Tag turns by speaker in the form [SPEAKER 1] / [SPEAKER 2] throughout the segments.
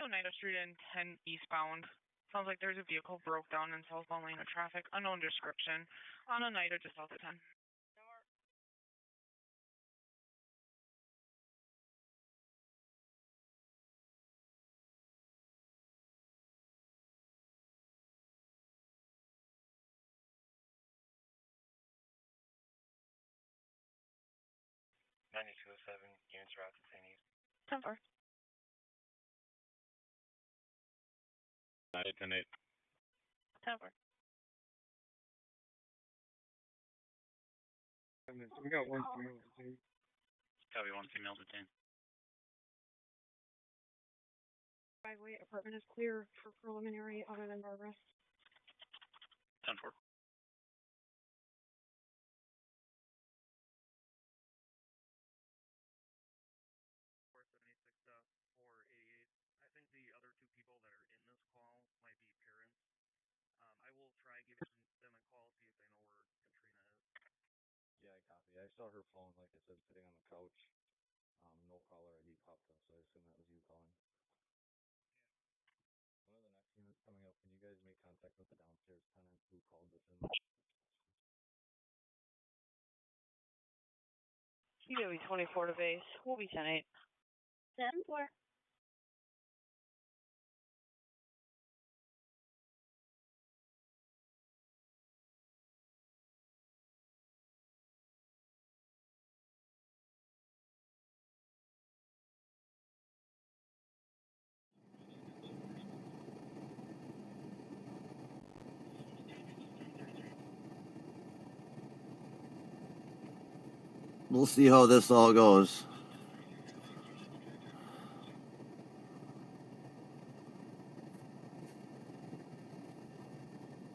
[SPEAKER 1] Oneida Street in 10 eastbound. Sounds like there's a vehicle broke down in southbound lane of traffic. Unknown description. On Oneida just south of 10.
[SPEAKER 2] 9207, units route to St. East.
[SPEAKER 1] 10-4.
[SPEAKER 2] 10-8.
[SPEAKER 1] 10-4.
[SPEAKER 3] We got one female detained.
[SPEAKER 2] Copy, one female detained.
[SPEAKER 4] Driveway apartment is clear for preliminary other than Barbara.
[SPEAKER 2] 10-4.
[SPEAKER 5] I think the other two people that are in this call might be parents. I will try giving them a call, see if they know where Katrina is.
[SPEAKER 3] Yeah, I copy. I saw her phone, like I said, sitting on the couch. No caller ID popped up, so I assume that was you calling. One of the next units coming up, can you guys make contact with the downstairs tenant who called us in?
[SPEAKER 1] UW 24 to base. We'll be 10-8.
[SPEAKER 4] 10-4.
[SPEAKER 6] We'll see how this all goes.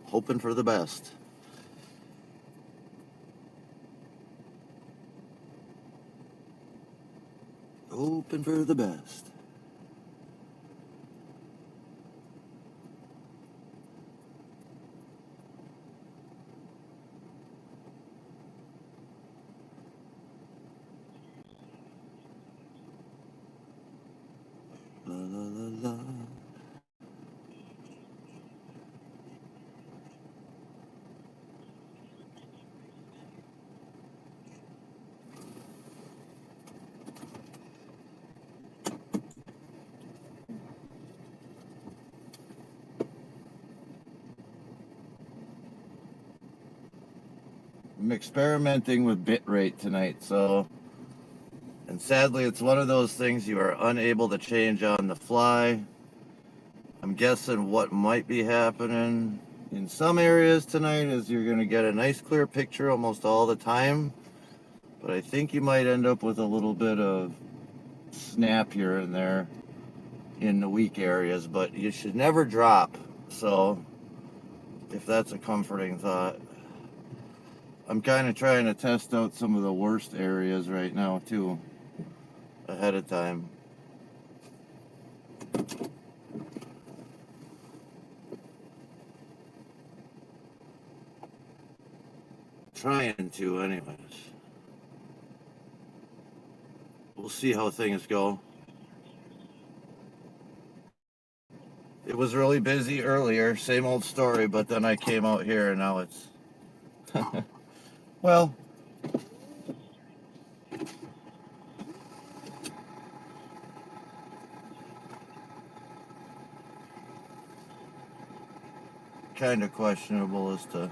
[SPEAKER 6] Hoping for the best. Hoping for the best. La la la la. I'm experimenting with bitrate tonight, so, and sadly it's one of those things you are unable to change on the fly. I'm guessing what might be happening in some areas tonight is you're going to get a nice clear picture almost all the time, but I think you might end up with a little bit of snap here and there in the weak areas, but you should never drop, so if that's a comforting thought. I'm kind of trying to test out some of the worst areas right now too, ahead of time. Trying to anyways. We'll see how things go. It was really busy earlier, same old story, but then I came out here and now it's well, kind of questionable as to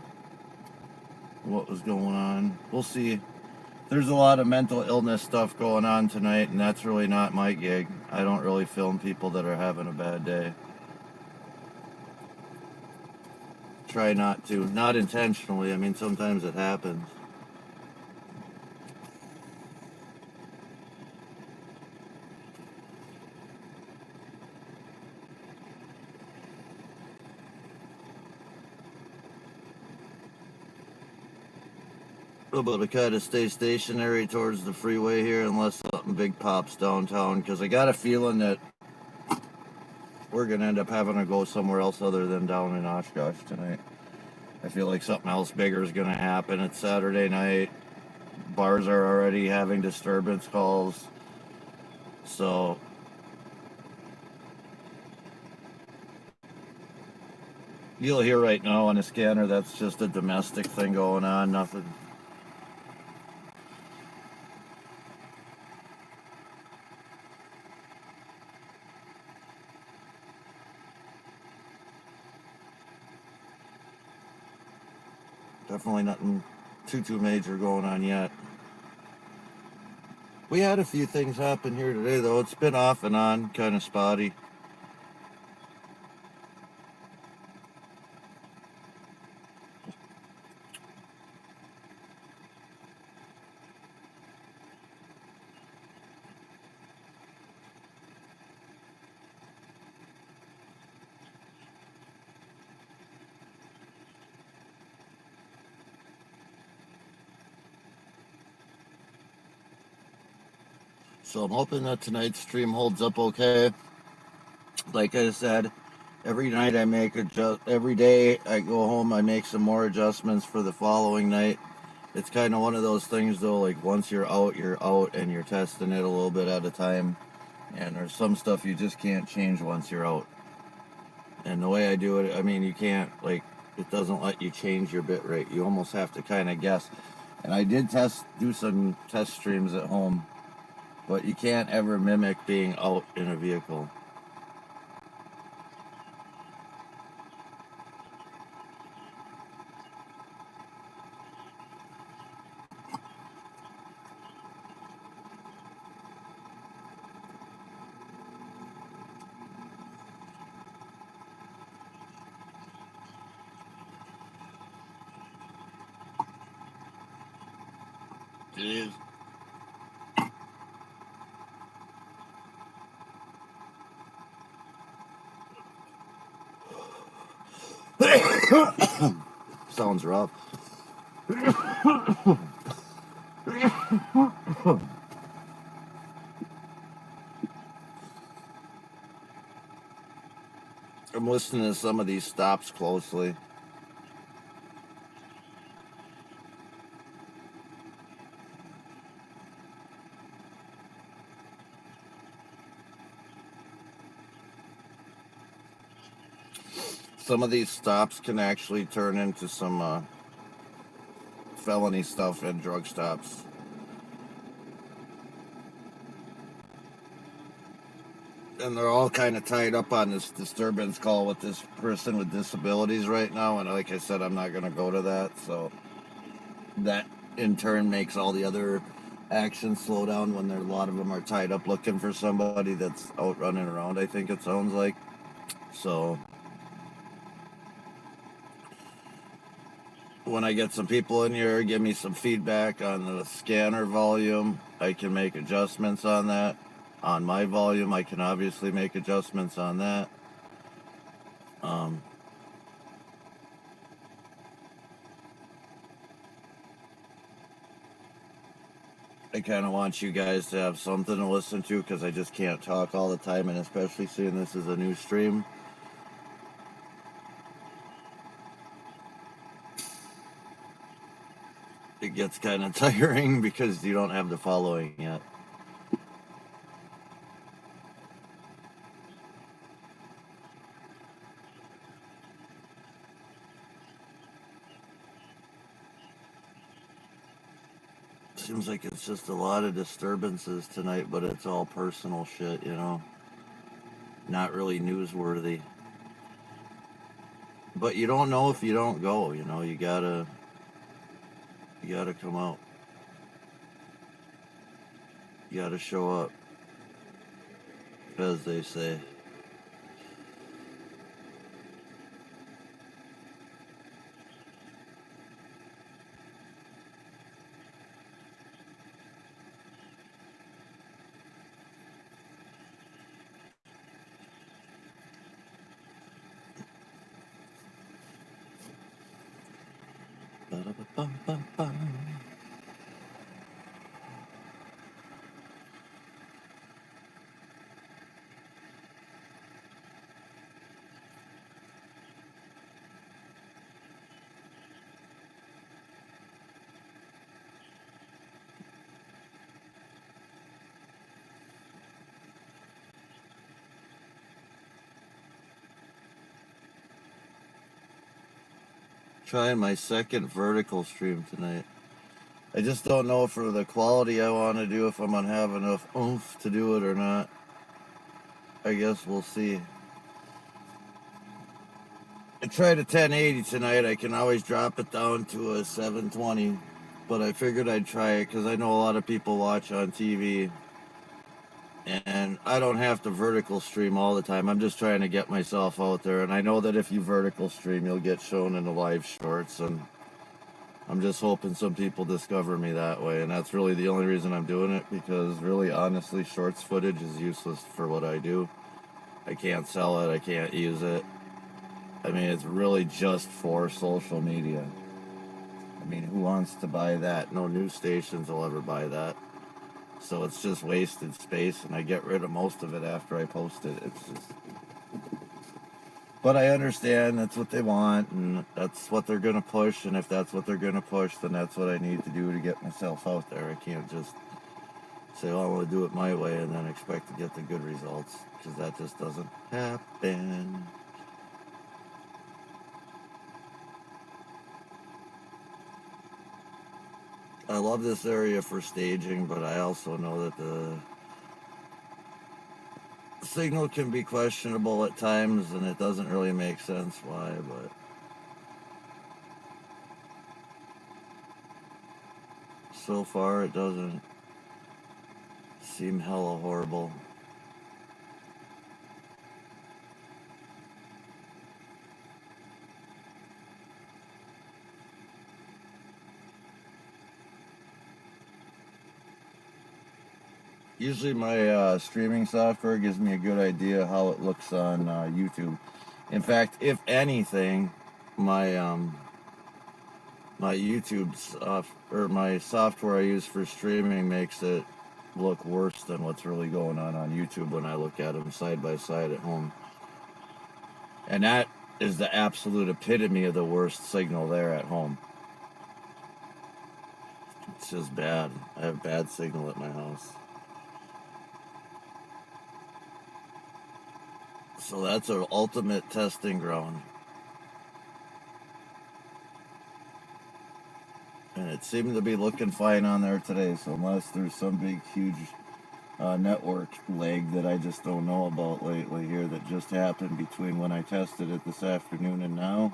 [SPEAKER 6] what was going on. We'll see. There's a lot of mental illness stuff going on tonight, and that's really not my gig. I don't really film people that are having a bad day. Try not to. Not intentionally. I mean, sometimes it happens. But I kind of stay stationary towards the freeway here unless something big pops downtown, because I got a feeling that we're going to end up having to go somewhere else other than down in Oshkosh tonight. I feel like something else bigger is going to happen. It's Saturday night. Bars are already having disturbance calls. So You'll hear right now on the scanner, that's just a domestic thing going on, nothing. Definitely nothing too major going on yet. We had a few things happen here today, though. It's been off and on, kind of spotty. So I'm hoping that tonight's stream holds up okay. Like I said, every night I make every day I go home, I make some more adjustments for the following night. It's kind of one of those things, though, like once you're out, and you're testing it a little bit at a time. And there's some stuff you just can't change once you're out. And the way I do it, I mean, you can't, like, it doesn't let you change your bit rate. You almost have to kind of guess. And I did do some test streams at home, but you can't ever mimic being out in a vehicle. It is. Sounds rough. I'm listening to some of these stops closely. Some of these stops can actually turn into some felony stuff and drug stops. And they're all kind of tied up on this disturbance call with this person with disabilities right now. And like I said, I'm not going to go to that. So that in turn makes all the other actions slow down when a lot of them are tied up looking for somebody that's out running around, I think it sounds like. So when I get some people in here, give me some feedback on the scanner volume. I can make adjustments on that. On my volume, I can obviously make adjustments on that. I kind of want you guys to have something to listen to because I just can't talk all the time, and especially seeing this is a new stream. It gets kind of tiring because you don't have the following yet. Seems like it's just a lot of disturbances tonight, but it's all personal shit, you know. Not really newsworthy. But you don't know if you don't go, you know. You gotta come out. You gotta show up, as they say. Ba-da-ba-bum-bum-bum. Trying my second vertical stream tonight. I just don't know for the quality I want to do if I'm going to have enough oomph to do it or not. I guess we'll see. I tried a 1080 tonight. I can always drop it down to a 720. But I figured I'd try it because I know a lot of people watch on TV. And I don't have to vertical stream all the time. I'm just trying to get myself out there. And I know that if you vertical stream, you'll get shown in the live shorts. And I'm just hoping some people discover me that way. And that's really the only reason I'm doing it. Because really, honestly, shorts footage is useless for what I do. I can't sell it. I can't use it. I mean, it's really just for social media. I mean, who wants to buy that? No news stations will ever buy that. So it's just wasted space, and I get rid of most of it after I post it. It's just... But I understand that's what they want, and that's what they're going to push, and if that's what they're going to push, then that's what I need to do to get myself out there. I can't just say, oh, I want to do it my way and then expect to get the good results, because that just doesn't happen. I love this area for staging, but I also know that the signal can be questionable at times, and it doesn't really make sense why, but so far it doesn't seem hella horrible. Usually my streaming software gives me a good idea how it looks on YouTube. In fact, if anything, my my YouTube or my software I use for streaming makes it look worse than what's really going on YouTube when I look at them side by side at home. And that is the absolute epitome of the worst signal there at home. It's just bad. I have bad signal at my house. So that's our ultimate testing ground. And it seemed to be looking fine on there today, so unless there's some big, huge network lag that I just don't know about lately here that just happened between when I tested it this afternoon and now.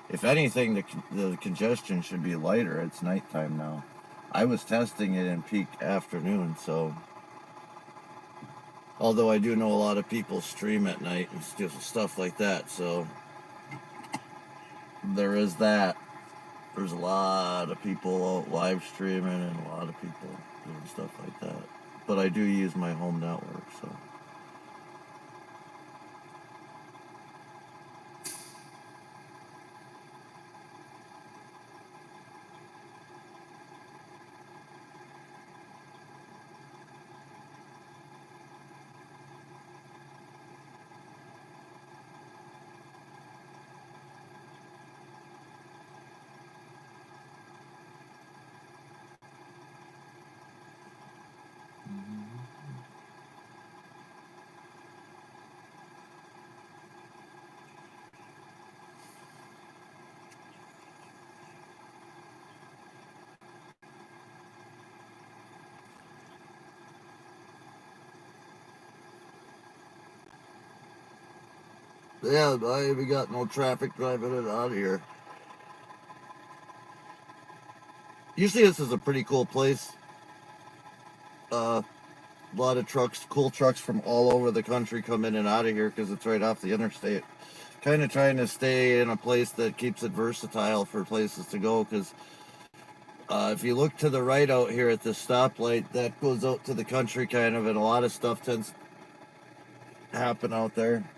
[SPEAKER 6] If anything, the congestion should be lighter. It's nighttime now. I was testing it in peak afternoon, so... Although I do know a lot of people stream at night and stuff like that, so... There is that. There's a lot of people out live streaming and a lot of people doing stuff like that. But I do use my home network, so... Yeah, we got no traffic driving it out here. Usually this is a pretty cool place. A lot of trucks, cool trucks from all over the country come in and out of here because it's right off the interstate. Kind of trying to stay in a place that keeps it versatile for places to go, because if you look to the right out here at the stoplight, that goes out to the country kind of, and a lot of stuff tends to happen out there.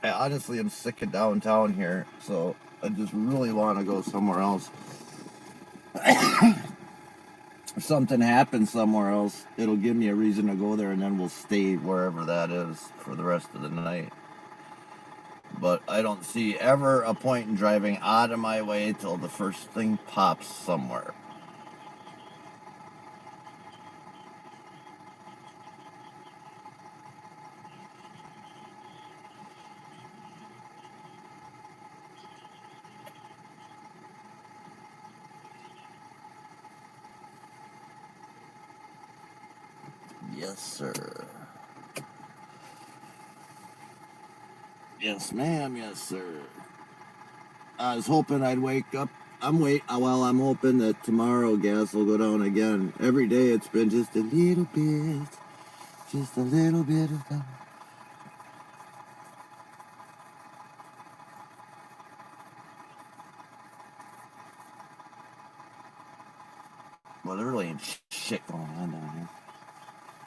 [SPEAKER 6] I honestly am sick of downtown here, so I just really want to go somewhere else. If something happens somewhere else, it'll give me a reason to go there, and then we'll stay wherever that is for the rest of the night. But I don't see ever a point in driving out of my way till the first thing pops somewhere. Yes, sir. Yes, ma'am. Yes, sir. I was hoping I'd wake up. I'm hoping that tomorrow gas will go down again. Every day it's been just a little bit of that. Well, there really ain't shit going on down here.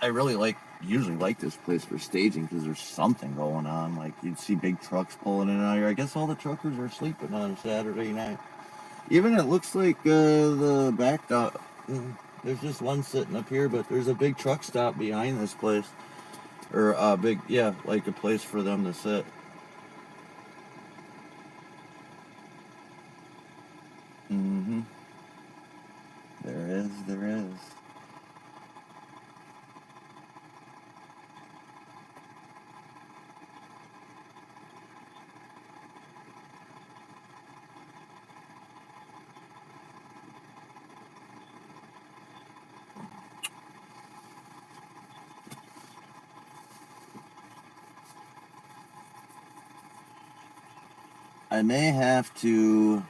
[SPEAKER 6] I really usually like this place for staging because there's something going on. Like, you'd see big trucks pulling in and out here. I guess all the truckers are sleeping on Saturday night. Even it looks like the back dot. There's just one sitting up here, but there's a big truck stop behind this place. Or like a place for them to sit. Mm-hmm. There is. I may have to...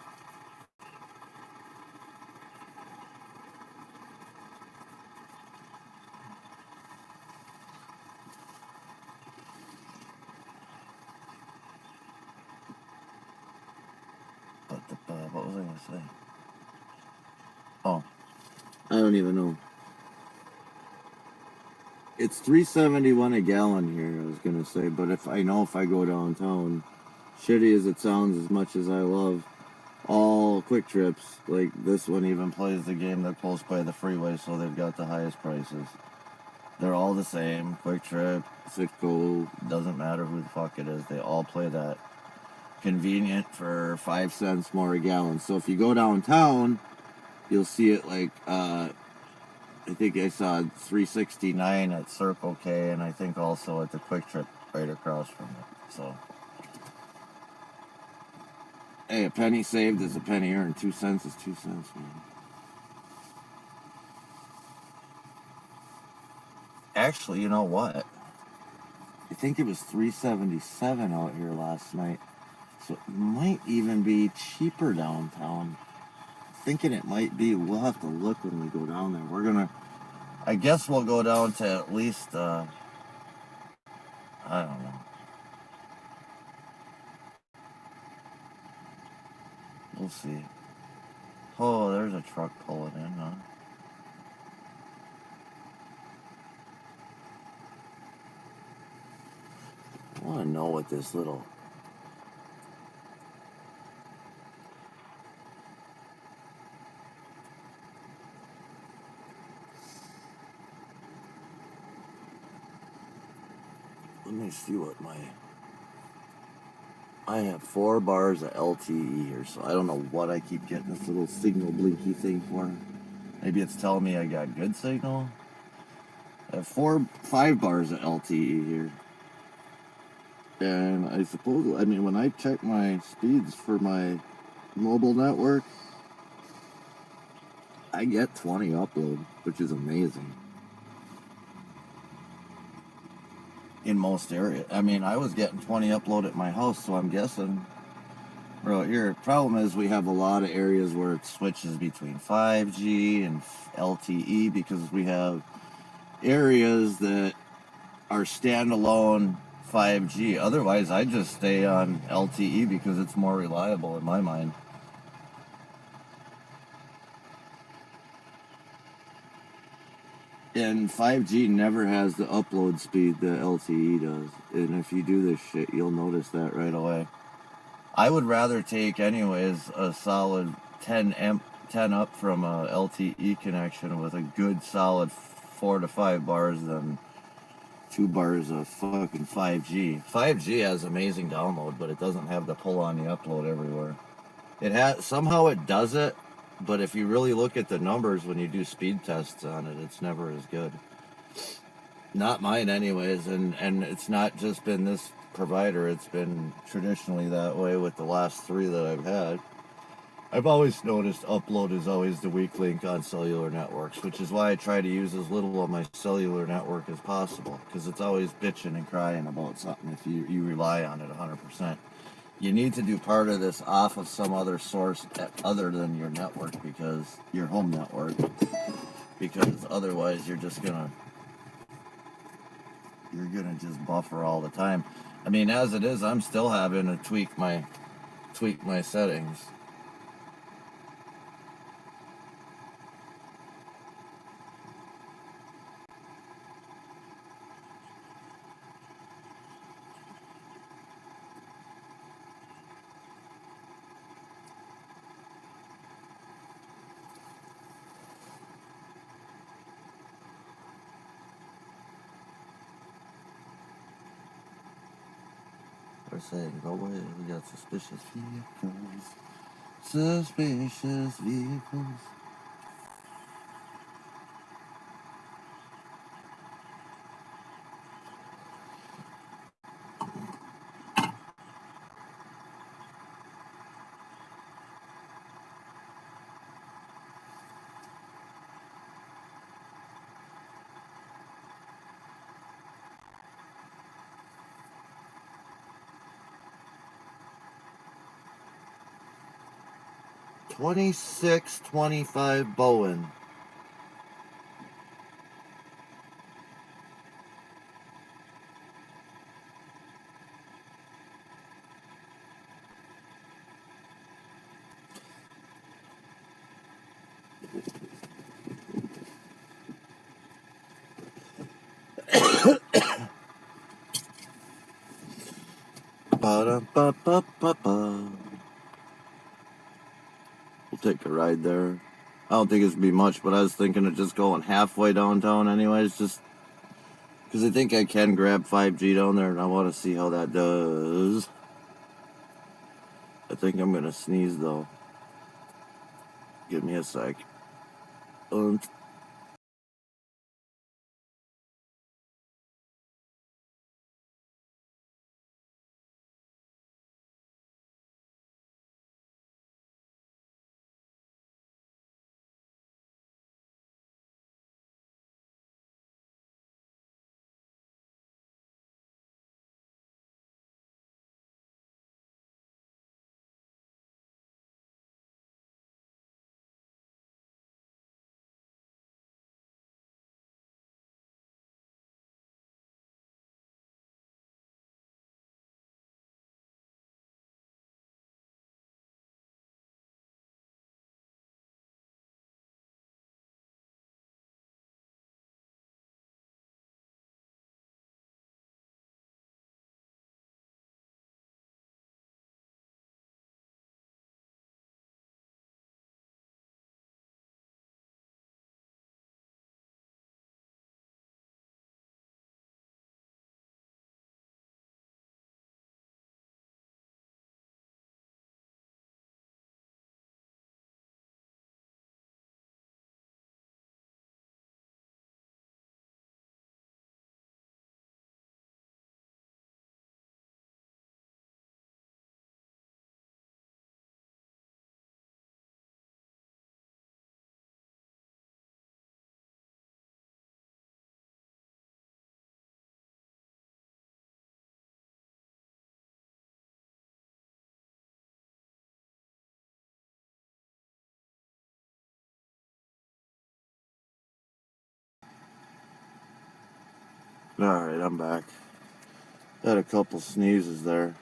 [SPEAKER 6] What was I going to say? Oh, I don't even know. It's $3.71 a gallon here, I was going to say. But if I go downtown, shitty as it sounds, as much as I love all quick trips, like this one even plays the game. They're close by the freeway, so they've got the highest prices. They're all the same. Quick Trip, Sitco, doesn't matter who the fuck it is. They all play that. Convenient for 5 cents more a gallon. So if you go downtown, you'll see it like, I think I saw $3.69 at Circle K, and I think also at the Quick Trip right across from it. So, hey, a penny saved is a penny earned. 2 cents is 2 cents, man. Actually, you know what? I think it was $3.77 out here last night. So it might even be cheaper downtown. Thinking it might be. We'll have to look when we go down there. I guess we'll go down to at least, I don't know. We'll see. Oh, there's a truck pulling in, huh? I want to know what this little... Let me see what I have 4 bars of LTE here, so I don't know what I keep getting this little signal blinky thing for. Maybe it's telling me I got good signal. I have 5 bars of LTE here. And I suppose, when I check my speeds for my mobile network, I get 20 upload, which is amazing. In most areas. I was getting 20 upload at my house, so I'm guessing right here. Problem is we have a lot of areas where it switches between 5G and LTE because we have areas that are standalone 5G. Otherwise, I just stay on LTE because it's more reliable in my mind. And 5G never has the upload speed that LTE does. And if you do this shit, you'll notice that right away. I would rather take, anyways, a solid 10 up from a LTE connection with a good solid 4 to 5 bars than 2 bars of fucking 5G. 5G has amazing download, but it doesn't have the pull on the upload everywhere. Somehow it does it. But if you really look at the numbers when you do speed tests on it, it's never as good. Not mine anyways, and it's not just been this provider, it's been traditionally that way with the last 3 that I've had. I've always noticed upload is always the weak link on cellular networks, which is why I try to use as little of my cellular network as possible, because it's always bitching and crying about something if you rely on it 100%. You need to do part of this off of some other source other than your network, because your home network, because otherwise you're gonna just buffer all the time. I mean, as it is, I'm still having to tweak my settings. They're saying, go away, we got suspicious vehicles. Suspicious vehicles. $26.25 Bowen. Ba-da-ba-ba-ba-ba. We'll take a ride there. I don't think it's gonna be much, but I was thinking of just going halfway downtown anyways, just because I think I can grab 5G down there and I want to see how that does. I think I'm gonna sneeze though. Give me a sec. Alright, I'm back. Had a couple sneezes there.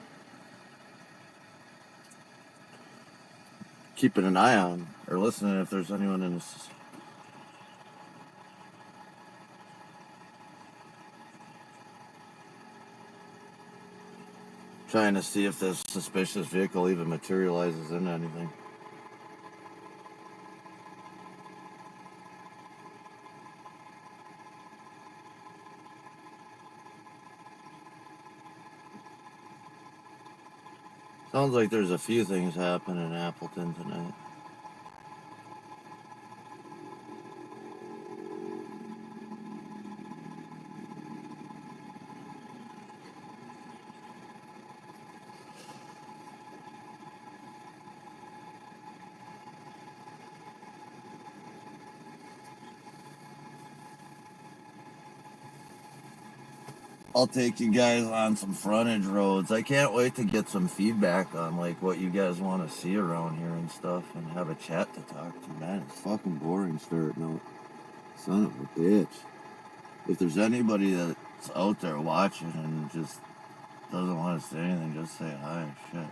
[SPEAKER 6] Keeping an eye on or listening if there's anyone in this. Trying to see if this suspicious vehicle even materializes into anything. Sounds like there's a few things happening in Appleton tonight. I'll take you guys on some frontage roads. I can't wait to get some feedback on like what you guys want to see around here and stuff, and have a chat to talk to. Man, it's fucking boring starting out. Son of a bitch. If there's anybody that's out there watching and just doesn't want to say anything, just say hi. Shit.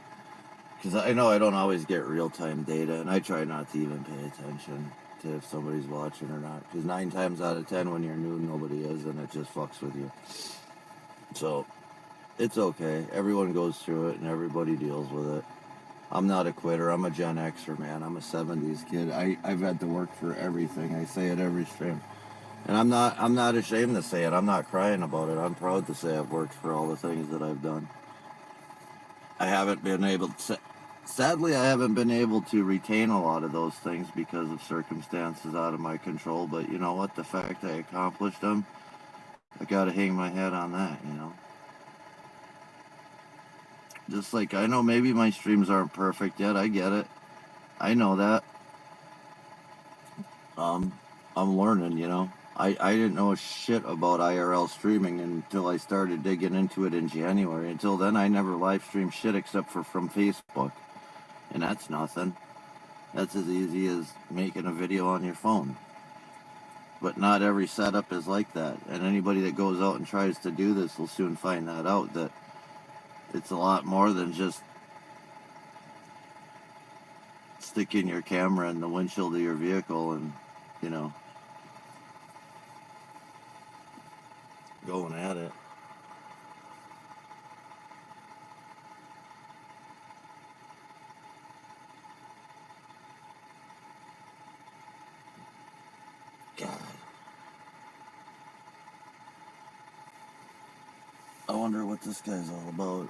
[SPEAKER 6] Because I know I don't always get real-time data, and I try not to even pay attention to if somebody's watching or not. Because 9 times out of 10, when you're new, nobody is, and it just fucks with you. So, it's okay. Everyone goes through it, and everybody deals with it. I'm not a quitter. I'm a Gen Xer, man. I'm a 70s kid. I've had to work for everything. I say it every stream. And I'm not ashamed to say it. I'm not crying about it. I'm proud to say I've worked for all the things that I've done. I haven't been able to... Sadly, I haven't been able to retain a lot of those things because of circumstances out of my control. But you know what? The fact I accomplished them, I gotta hang my head on that, you know? Just like, I know maybe my streams aren't perfect yet. I get it. I know that. I'm learning, you know? I didn't know shit about IRL streaming until I started digging into it in January. Until then, I never live streamed shit except for from Facebook. And that's nothing. That's as easy as making a video on your phone. But not every setup is like that. And anybody that goes out and tries to do this will soon find that out, that it's a lot more than just sticking your camera in the windshield of your vehicle and, you know, going at it. God. I wonder what this guy's all about.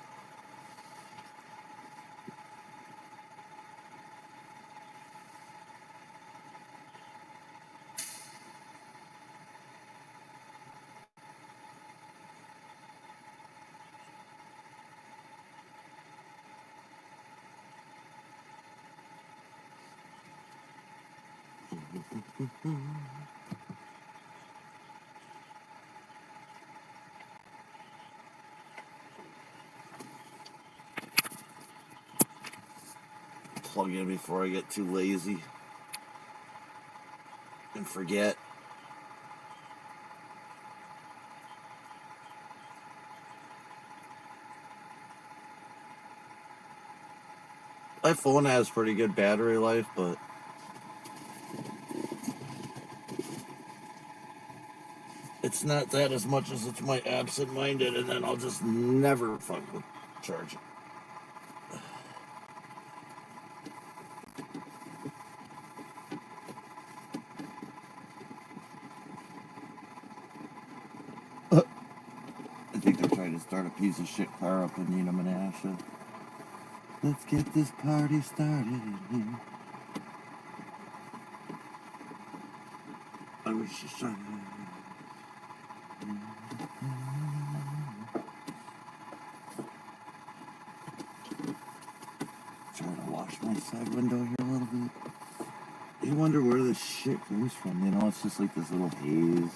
[SPEAKER 6] Plug in before I get too lazy and forget. My phone has pretty good battery life, but it's not that as much as it's my absent-minded, and then I'll just never fucking charge it. I think they're trying to start a piece of shit car up in Neenah, Menasha. Let's get this party started in here. I was just trying to... Trying to wash my side window here a little bit. You wonder where this shit comes from, you know? It's just like this little haze.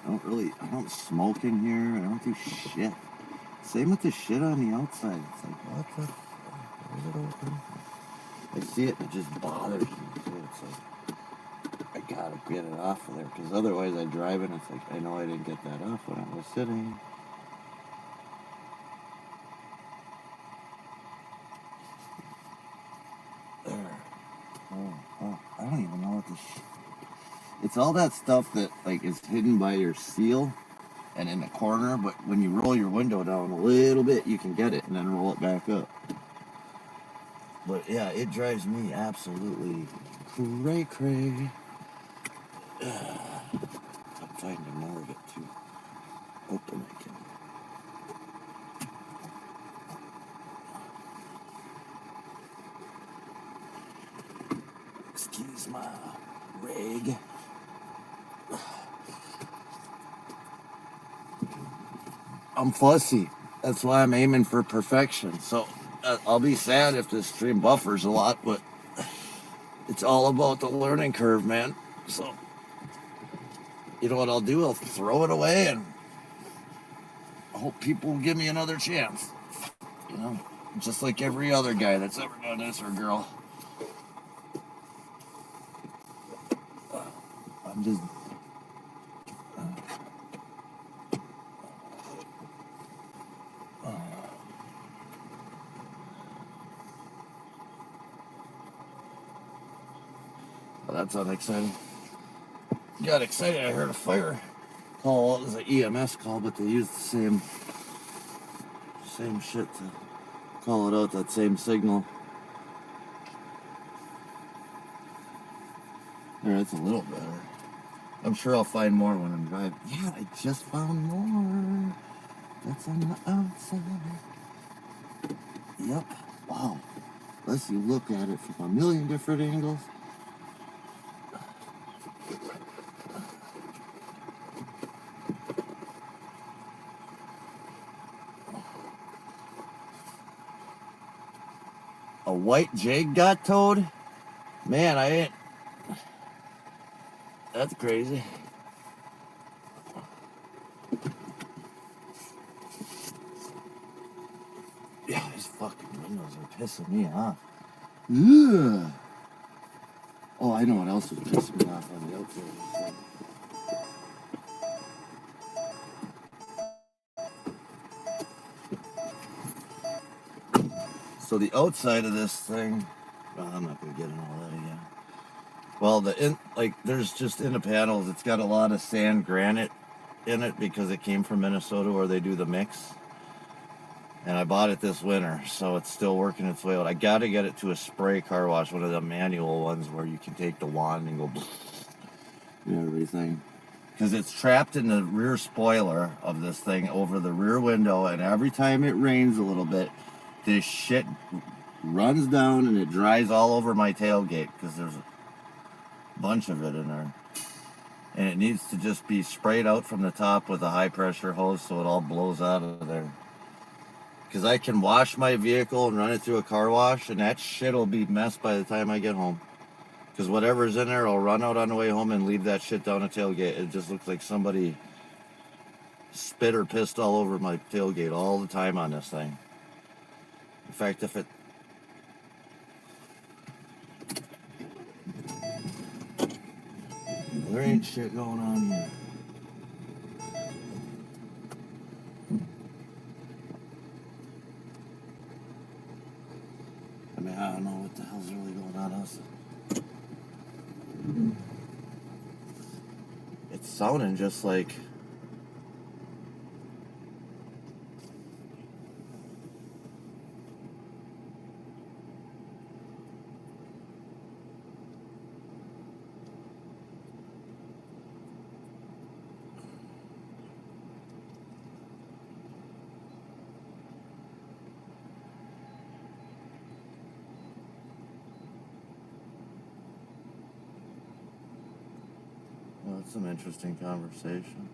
[SPEAKER 6] I don't smoke in here. I don't do shit. Same with the shit on the outside. It's like, what the fuck? Why is it open? I see it and it just bothers me. So it's like, I gotta get it off of there. Because otherwise I drive and it's like, I know I didn't get that off when I was sitting. There. Oh, I don't even know what this shit. It's all that stuff that like is hidden by your seal and in the corner, but when you roll your window down a little bit, you can get it and then roll it back up. But yeah, it drives me absolutely cray-cray. I'm finding more of it too. Hoping I can. Excuse my rig. I'm fussy. That's why I'm aiming for perfection. So I'll be sad if this stream buffers a lot, but it's all about the learning curve, man. So, you know what I'll do? I'll throw it away and hope people will give me another chance. You know, just like every other guy that's ever done this, or girl. I'm just... Well, that's unexciting. Got excited, I heard a fire call. It was an EMS call, but they used the same shit to call it out, that same signal. There, that's a little better. I'm sure I'll find more when I'm driving. Yeah, I just found more. That's on the outside. Yep. Wow. Unless you look at it from a million different angles. A white jig got towed? Man, I ain't... That's crazy. Yeah, these fucking windows are pissing me off. Ugh. Oh, I know what else is pissing me off on the outside of this thing. So the outside of this thing... Well, I'm not going to get into all that again. Well, there's just in the panels, it's got a lot of sand granite in it because it came from Minnesota where they do the mix. And I bought it this winter, so it's still working its way out. I got to get it to a spray car wash, one of the manual ones where you can take the wand and go and everything. Because it's trapped in the rear spoiler of this thing over the rear window, and every time it rains a little bit, this shit runs down and it dries all over my tailgate because there's a bunch of it in there. And it needs to just be sprayed out from the top with a high pressure hose so it all blows out of there. Because I can wash my vehicle and run it through a car wash, and that shit will be messed by the time I get home. Because whatever's in there, I'll run out on the way home and leave that shit down the tailgate. It just looks like somebody spit or pissed all over my tailgate all the time on this thing. In fact, if it... There ain't shit going on here. I mean, I don't know what the hell's really going on else. It's sounding just like... Well, it's some interesting conversation.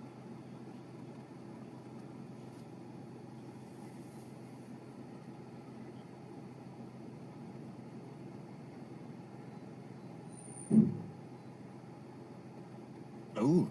[SPEAKER 6] Ooh.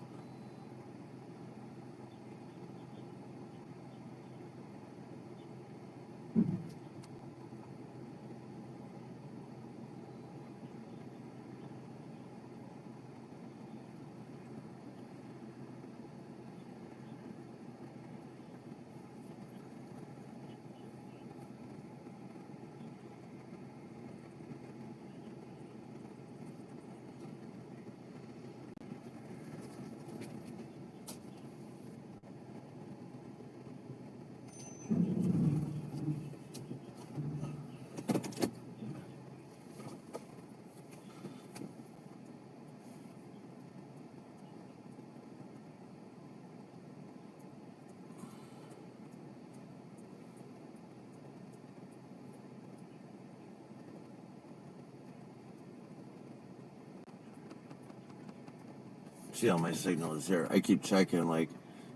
[SPEAKER 6] See how my signal is here. I keep checking, like,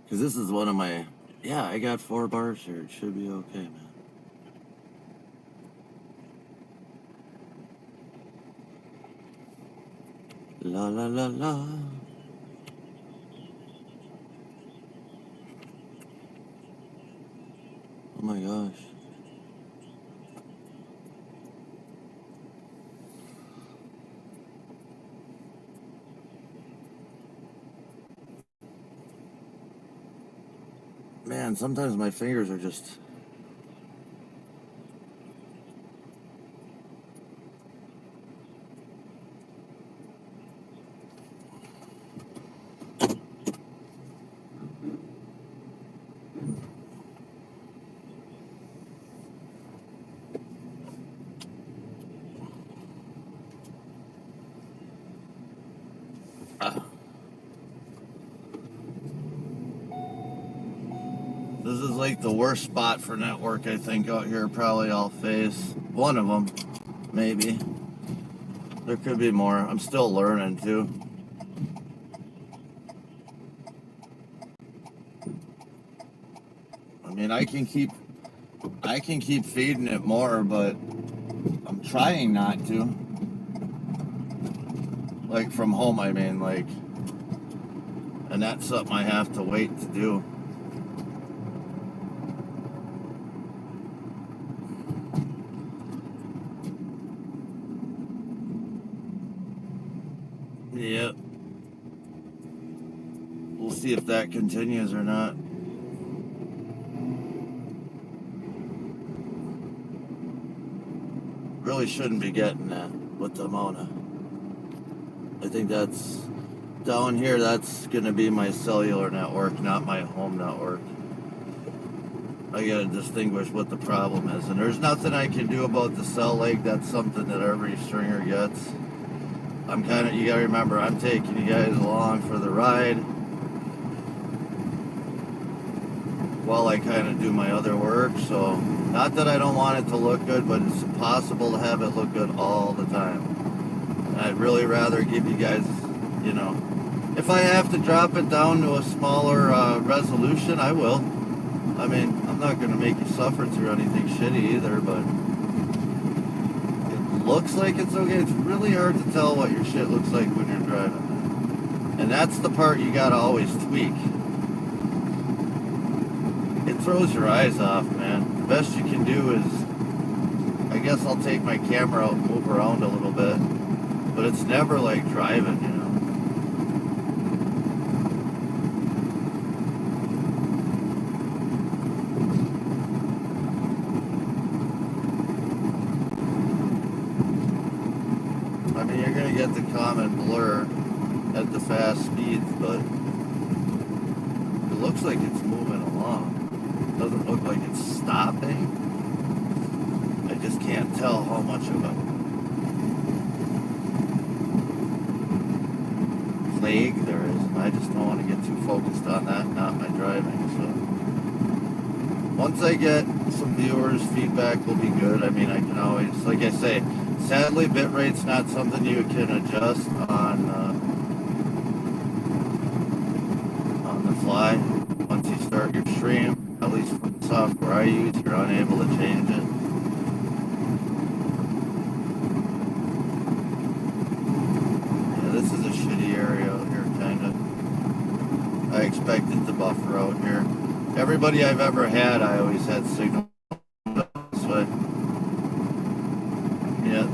[SPEAKER 6] because this is one of my... Yeah, I got 4 bars here. It should be okay, man. La la la la. Oh my gosh. Man, sometimes my fingers are just... This is like the worst spot for network, I think, out here. Probably all face. One of them, maybe. There could be more. I'm still learning, too. I mean, I can keep feeding it more, but I'm trying not to. Like, from home, I mean, like... And that's something I have to wait to do. Yep. We'll see if that continues or not. Really shouldn't be getting that with the Mona. I think that's down here, that's gonna be my cellular network, not my home network. I gotta distinguish what the problem is, and there's nothing I can do about the cell lag. That's something that every stringer gets. I'm kind of, you gotta remember, I'm taking you guys along for the ride while I kind of do my other work. So, not that I don't want it to look good, but it's impossible to have it look good all the time. And I'd really rather give you guys, you know, if I have to drop it down to a smaller resolution, I will. I mean, I'm not going to make you suffer through anything shitty either, but it looks like it's okay. It's really hard to tell what your shit looks like when you're driving. And that's the part you got to always tweak. It throws your eyes off, man. The best you can do is, I guess I'll take my camera out and move around a little bit, but it's never like driving, you know. I mean, you're gonna get the common blur at the fast speeds, but it looks like it's moving along. It doesn't look like it's stopping. I just can't tell how much of a lag there is. And I just don't want to get too focused on that, not my driving. So once I get some viewers' feedback will be good. I mean, I can always, like I say, sadly, bitrate's not something you can adjust on the fly. Once you start your stream, at least from the software I use, you're unable to change it. Yeah, this is a shitty area out here, kind of. I expected to buffer out here. Everybody I've ever had, I always had signal this way. Yeah.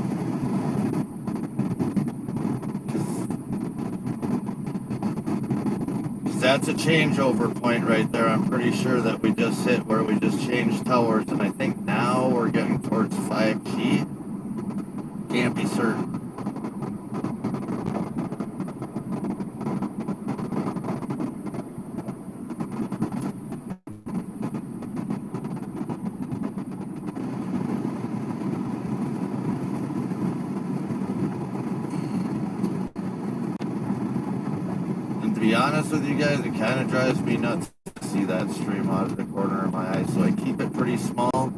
[SPEAKER 6] That's a changeover point right there. I'm pretty sure that we just hit where we just changed towers, and I think now we're getting towards 5G. Can't be certain. To be honest with you guys, it kind of drives me nuts to see that stream out of the corner of my eye, so I keep it pretty small.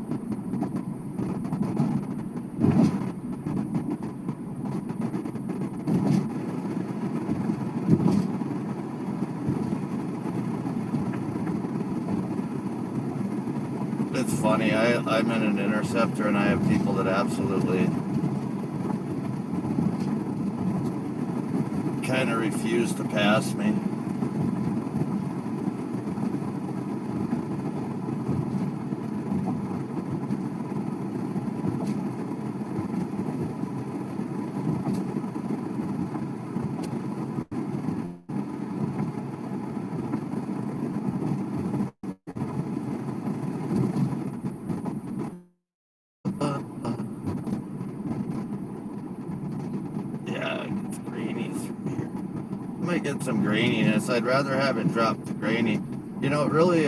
[SPEAKER 6] It's funny, I'm in an interceptor and I have people that absolutely kind of refuse to pass me. might get some graininess. I'd rather have it drop to grainy. You know, really,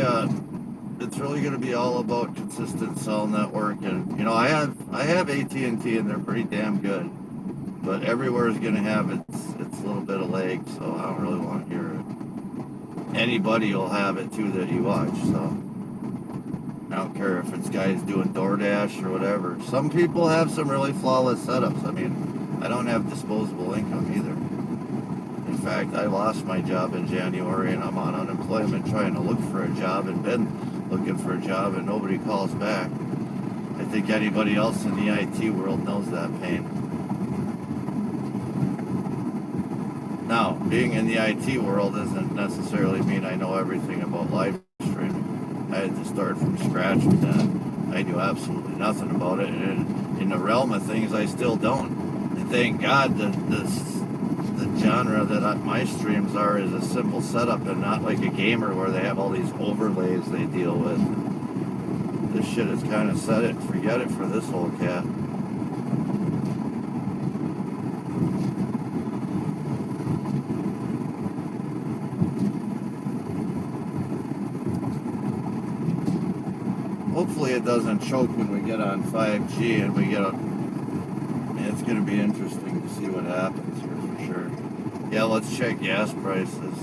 [SPEAKER 6] it's really going to be all about consistent cell network. And, you know, I have AT&T and they're pretty damn good. But everywhere is going to have its little bit of lag, so I don't really want to hear it. Anybody will have it too that you watch, so I don't care if it's guys doing DoorDash or whatever. Some people have some really flawless setups. I mean, I don't have disposable income either. In fact, I lost my job in January and I'm on unemployment trying to look for a job and been looking for a job and nobody calls back. I think anybody else in the IT world knows that pain. Now, being in the IT world doesn't necessarily mean I know everything about live streaming. I had to start from scratch with that. I knew absolutely nothing about it, and in the realm of things, I still don't. And thank God that the genre that my streams are is a simple setup and not like a gamer where they have all these overlays they deal with. This shit is kind of set it, forget it for this old cat. Hopefully it doesn't choke when we get on 5G and we get a... It's going to be interesting to see what happens here for sure. Yeah, let's check gas prices.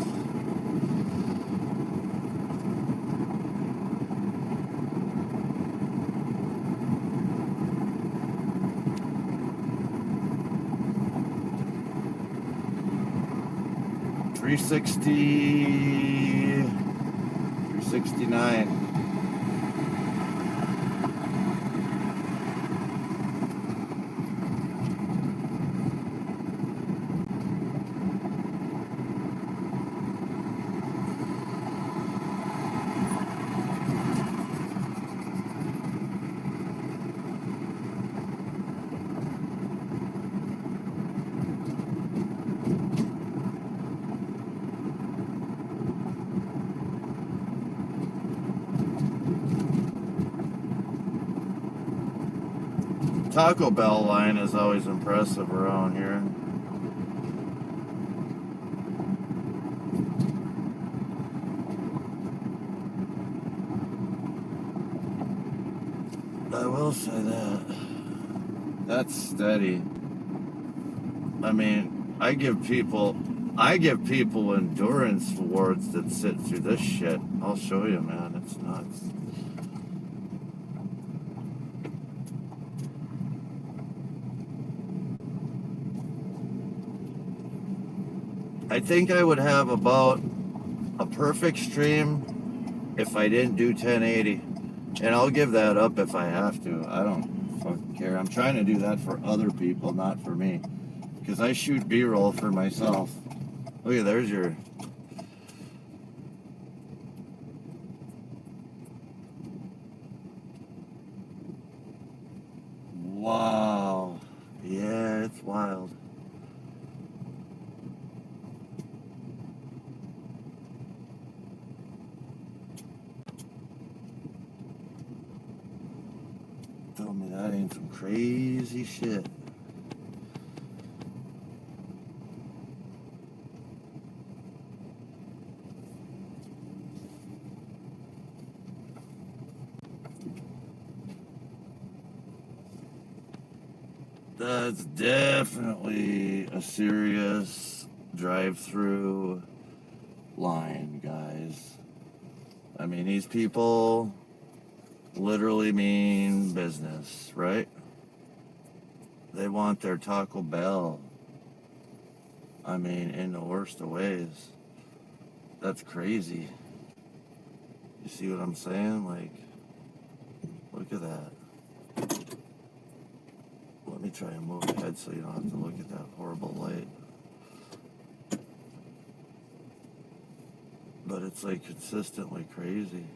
[SPEAKER 6] $369. Taco Bell line is always impressive around here. I will say that. That's steady. I mean, I give people endurance awards that sit through this shit. I'll show you, man. It's nuts. I think I would have about a perfect stream if I didn't do 1080. And I'll give that up if I have to. I don't fucking care. I'm trying to do that for other people, not for me. Because I shoot B-roll for myself. Look at, there's your... Wow. Yeah, it's wild. Tell me that ain't some crazy shit. That's definitely a serious drive-through line, guys. I mean, these people literally mean business, right? They want their Taco Bell. I mean, in the worst of ways. That's crazy. You see what I'm saying? Like, look at that. Let me try and move ahead so you don't have to look at that horrible light. But it's like consistently crazy.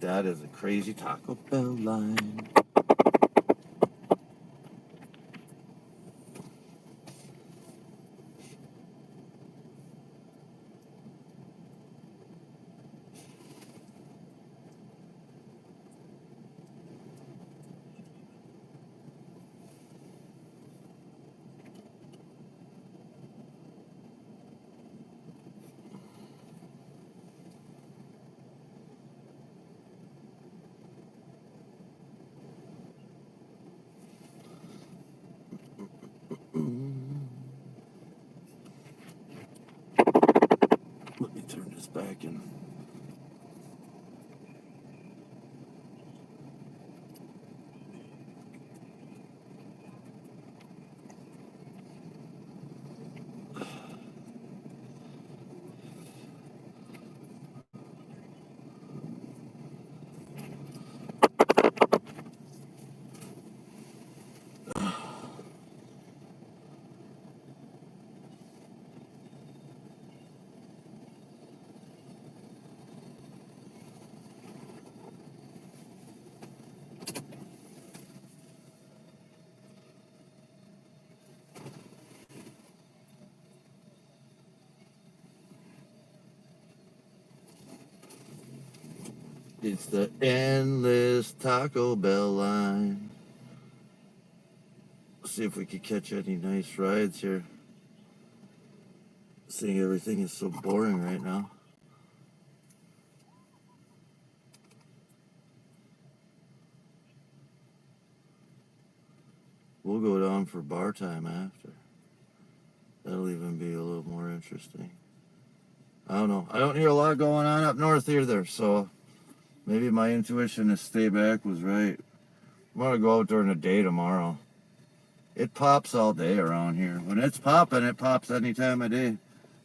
[SPEAKER 6] that is a crazy Taco Bell line. Let me turn this back in. It's the endless Taco Bell line. See if we could catch any nice rides here. Seeing everything is so boring right now. We'll go down for bar time after. That'll even be a little more interesting. I don't know. I don't hear a lot going on up north either, so maybe my intuition to stay back was right. I'm gonna go out during the day tomorrow. It pops all day around here. When it's popping, it pops any time of day.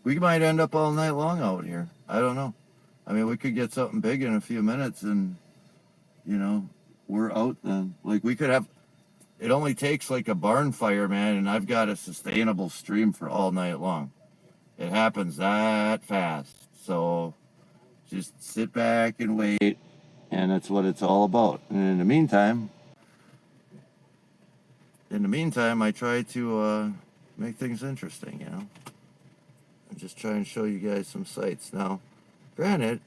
[SPEAKER 6] We might end up all night long out here. I don't know. I mean, we could get something big in a few minutes and, you know, we're out then. Like, we could have, it only takes like a barn fire, man, and I've got a sustainable stream for all night long. It happens that fast. So just sit back and wait, and that's what it's all about. And in the meantime, I try to make things interesting, you know, and just try and show you guys some sights. Now, granted,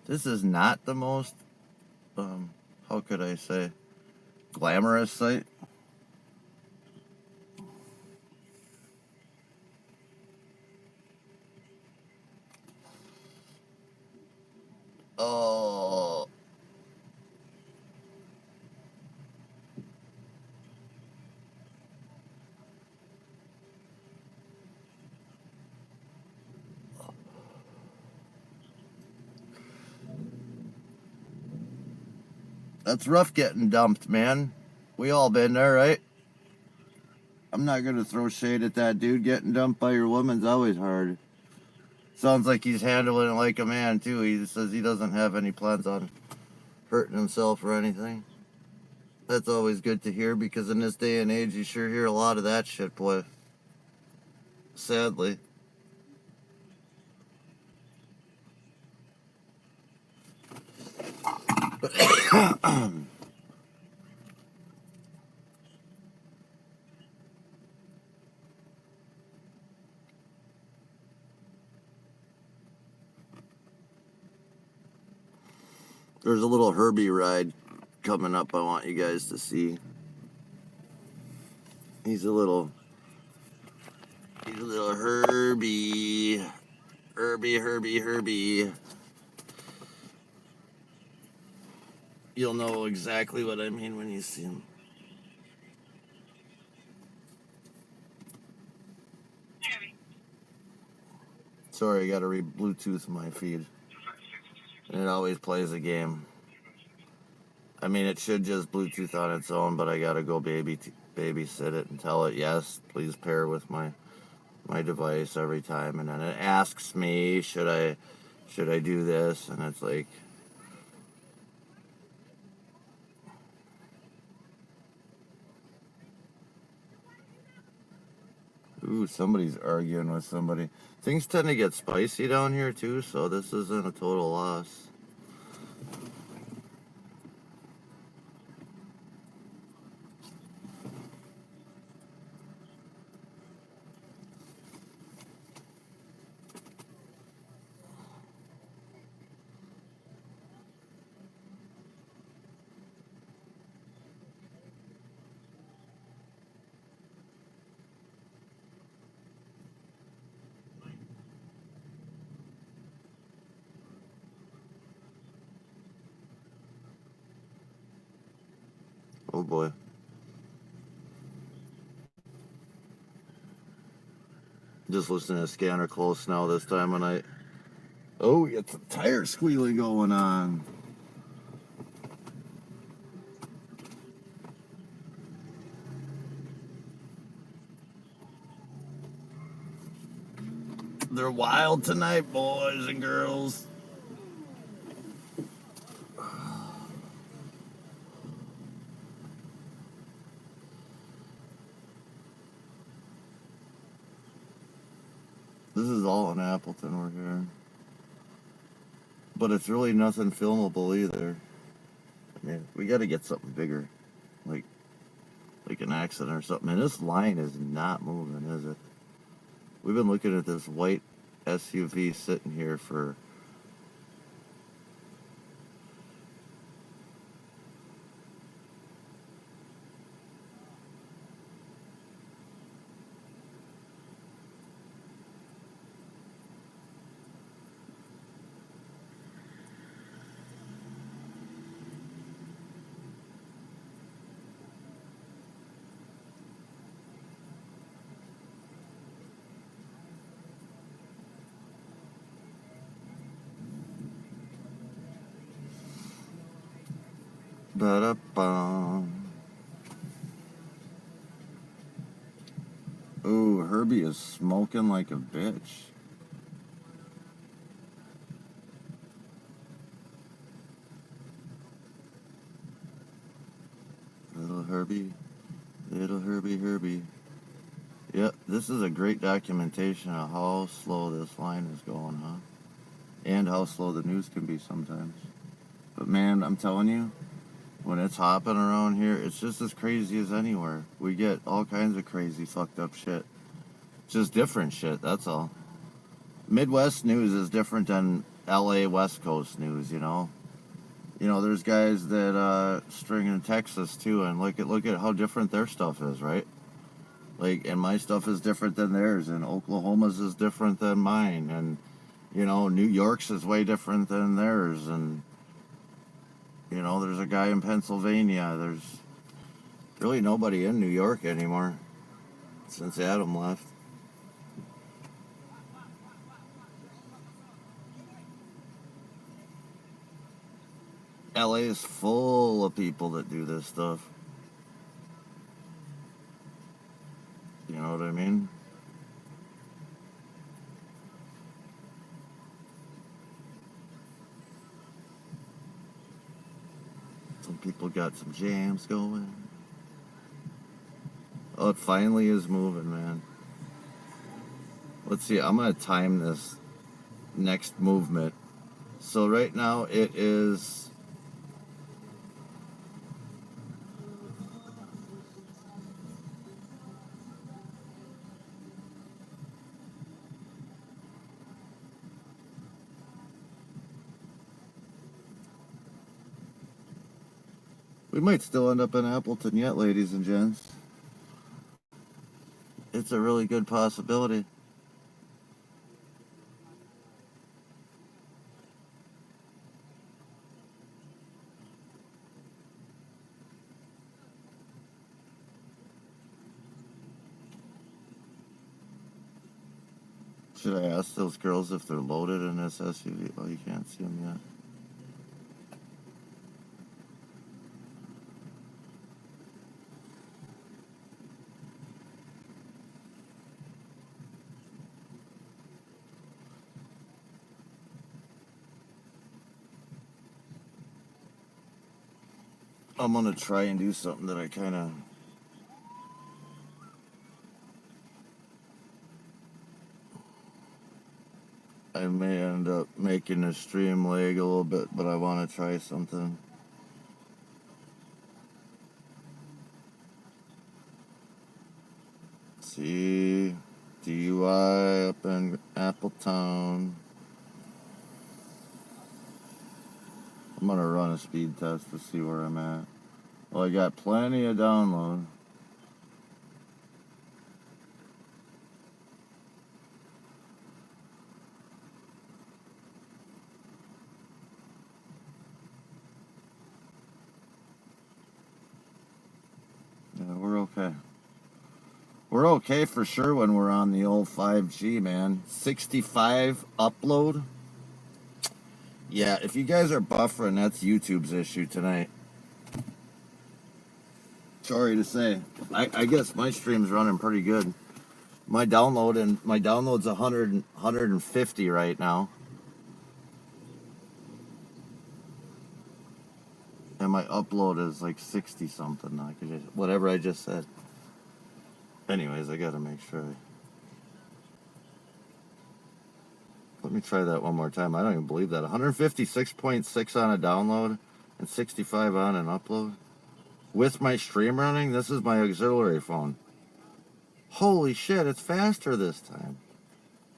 [SPEAKER 6] this is not the most, how could I say, glamorous sight. Oh. That's rough getting dumped, man. We all been there, right? I'm not gonna throw shade at that dude. Getting dumped by your woman's always hard. Sounds like he's handling it like a man, too. He says he doesn't have any plans on hurting himself or anything. That's always good to hear, because in this day and age, you sure hear a lot of that shit, boy. Sadly. There's a little Herbie ride coming up I want you guys to see. He's a little Herbie. Herbie. You'll know exactly what I mean when you see him. Sorry, I gotta re-Bluetooth my feed. And it always plays a game. I mean, it should just Bluetooth on its own, but I gotta go babysit it and tell it, yes, please pair with my device every time. And then it asks me, should I do this? And it's like, ooh, somebody's arguing with somebody. Things tend to get spicy down here too, so this isn't a total loss. Oh boy. Just listening to Scanner Close now this time of night. Oh, it's a tire squealing going on. They're wild tonight, boys and girls. This is all in Appleton we're here. But it's really nothing filmable either. I mean, we got to get something bigger. Like an accident or something. And this line is not moving, is it? We've been looking at this white SUV sitting here for... Ba-da-bum. Ooh, Herbie is smoking like a bitch. Little Herbie. Little Herbie. Yep, this is a great documentation of how slow this line is going, huh? And how slow the news can be sometimes. But man, I'm telling you, when it's hopping around here, it's just as crazy as anywhere. We get all kinds of crazy, fucked up shit. Just different shit, that's all. Midwest news is different than LA West Coast news, you know? You know, there's guys that string in Texas too, and look at how different their stuff is, right? Like, and my stuff is different than theirs, and Oklahoma's is different than mine, and, you know, New York's is way different than theirs, and, you know, there's a guy in Pennsylvania. There's really nobody in New York anymore since Adam left. LA is full of people that do this stuff. You know what I mean? Some people got some jams going. Oh, it finally is moving, man. Let's see, I'm going to time this next movement. So right now it is... We might still end up in Appleton yet, ladies and gents. It's a really good possibility. Should I ask those girls if they're loaded in this SUV? Oh, you can't see them yet. I'm gonna try and do something that I may end up making the stream lag a little bit, but I want to try something. See, DUI up in Appleton. I'm gonna run a speed test to see where I'm at. Well, I got plenty of download. We're okay for sure when we're on the old 5G, man. 65 upload. Yeah, if you guys are buffering, that's YouTube's issue tonight. Sorry to say. I guess my stream's running pretty good. My download's 150 right now. And my upload is like 60 something. Whatever I just said. Anyways, I gotta make sure. Let me try that one more time. I don't even believe that. 156.6 on a download and 65 on an upload. With my stream running, this is my auxiliary phone. Holy shit, it's faster this time.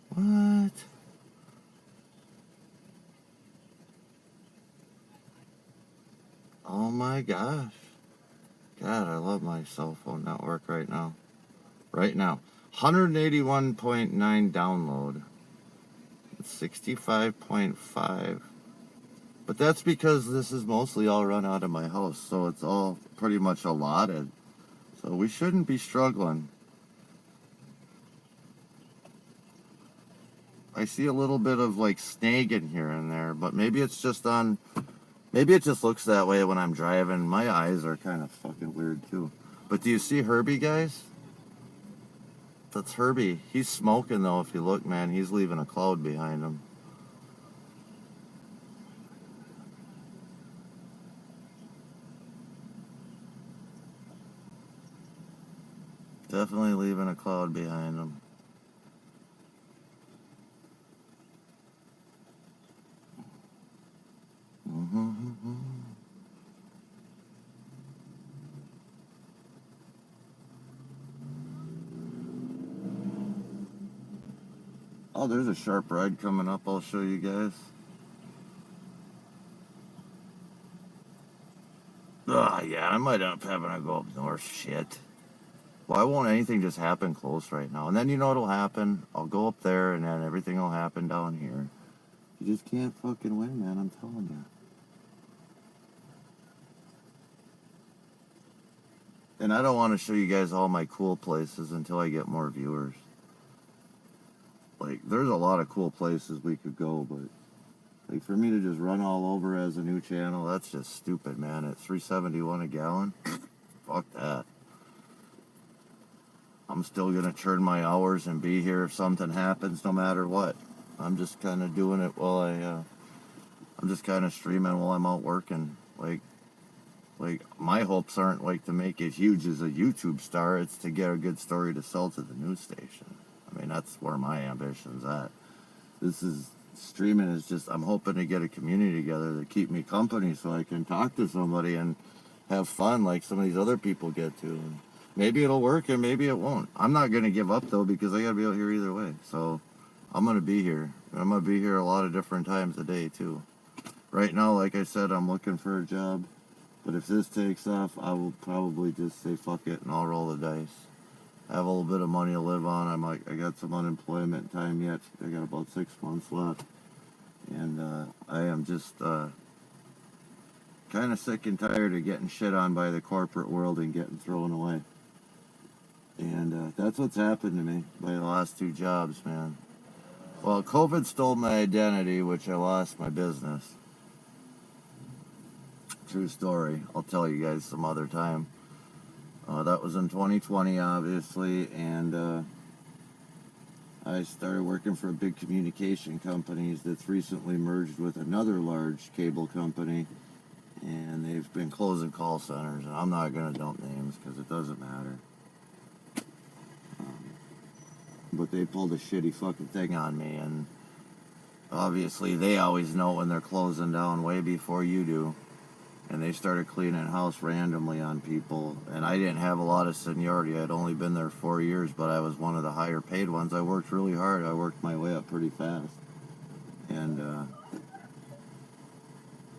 [SPEAKER 6] What? Oh my gosh. God, I love my cell phone network right now. Right now. 181.9 download. 65.5. But that's because this is mostly all run out of my house, so it's all pretty much allotted. So we shouldn't be struggling. I see a little bit of like snagging here and there, but maybe it's just on... Maybe it just looks that way when I'm driving. My eyes are kind of fucking weird too. But do you see Herbie, guys? That's Herbie. He's smoking though, if you look, man. He's leaving a cloud behind him. Definitely leaving a cloud behind him. Oh, there's a sharp ride coming up. I'll show you guys. Yeah, I might end up having to go up north. Shit. Why won't anything just happen close right now? And then you know what'll happen? I'll go up there and then everything will happen down here. You just can't fucking win, man. I'm telling you. And I don't want to show you guys all my cool places until I get more viewers. Like, there's a lot of cool places we could go, but like for me to just run all over as a new channel, that's just stupid, man. At $3.71 a gallon, fuck that. I'm still gonna churn my hours and be here if something happens, no matter what. I'm just kind of doing it while I'm just kind of streaming while I'm out working. Like my hopes aren't like to make it huge as a YouTube star. It's to get a good story to sell to the news station. I mean, that's where my ambition's at. Streaming is just, I'm hoping to get a community together to keep me company so I can talk to somebody and have fun like some of these other people get to. And maybe it'll work and maybe it won't. I'm not going to give up though, because I got to be out here either way. So I'm going to be here. I'm going to be here a lot of different times a day too. Right now, like I said, I'm looking for a job. But if this takes off, I will probably just say fuck it and I'll roll the dice. I have a little bit of money to live on. I got some unemployment time yet. I got about 6 months left. And I am just kind of sick and tired of getting shit on by the corporate world and getting thrown away. And that's what's happened to me by the last 2 jobs, man. Well, COVID stole my identity, which I lost my business. True story. I'll tell you guys some other time. That was in 2020, obviously, and I started working for a big communication company that's recently merged with another large cable company, and they've been closing call centers, and I'm not going to dump names because it doesn't matter. But they pulled a shitty fucking thing on me, and obviously they always know when they're closing down way before you do. And they started cleaning house randomly on people. And I didn't have a lot of seniority. I'd only been there 4 years, but I was one of the higher paid ones. I worked really hard. I worked my way up pretty fast. And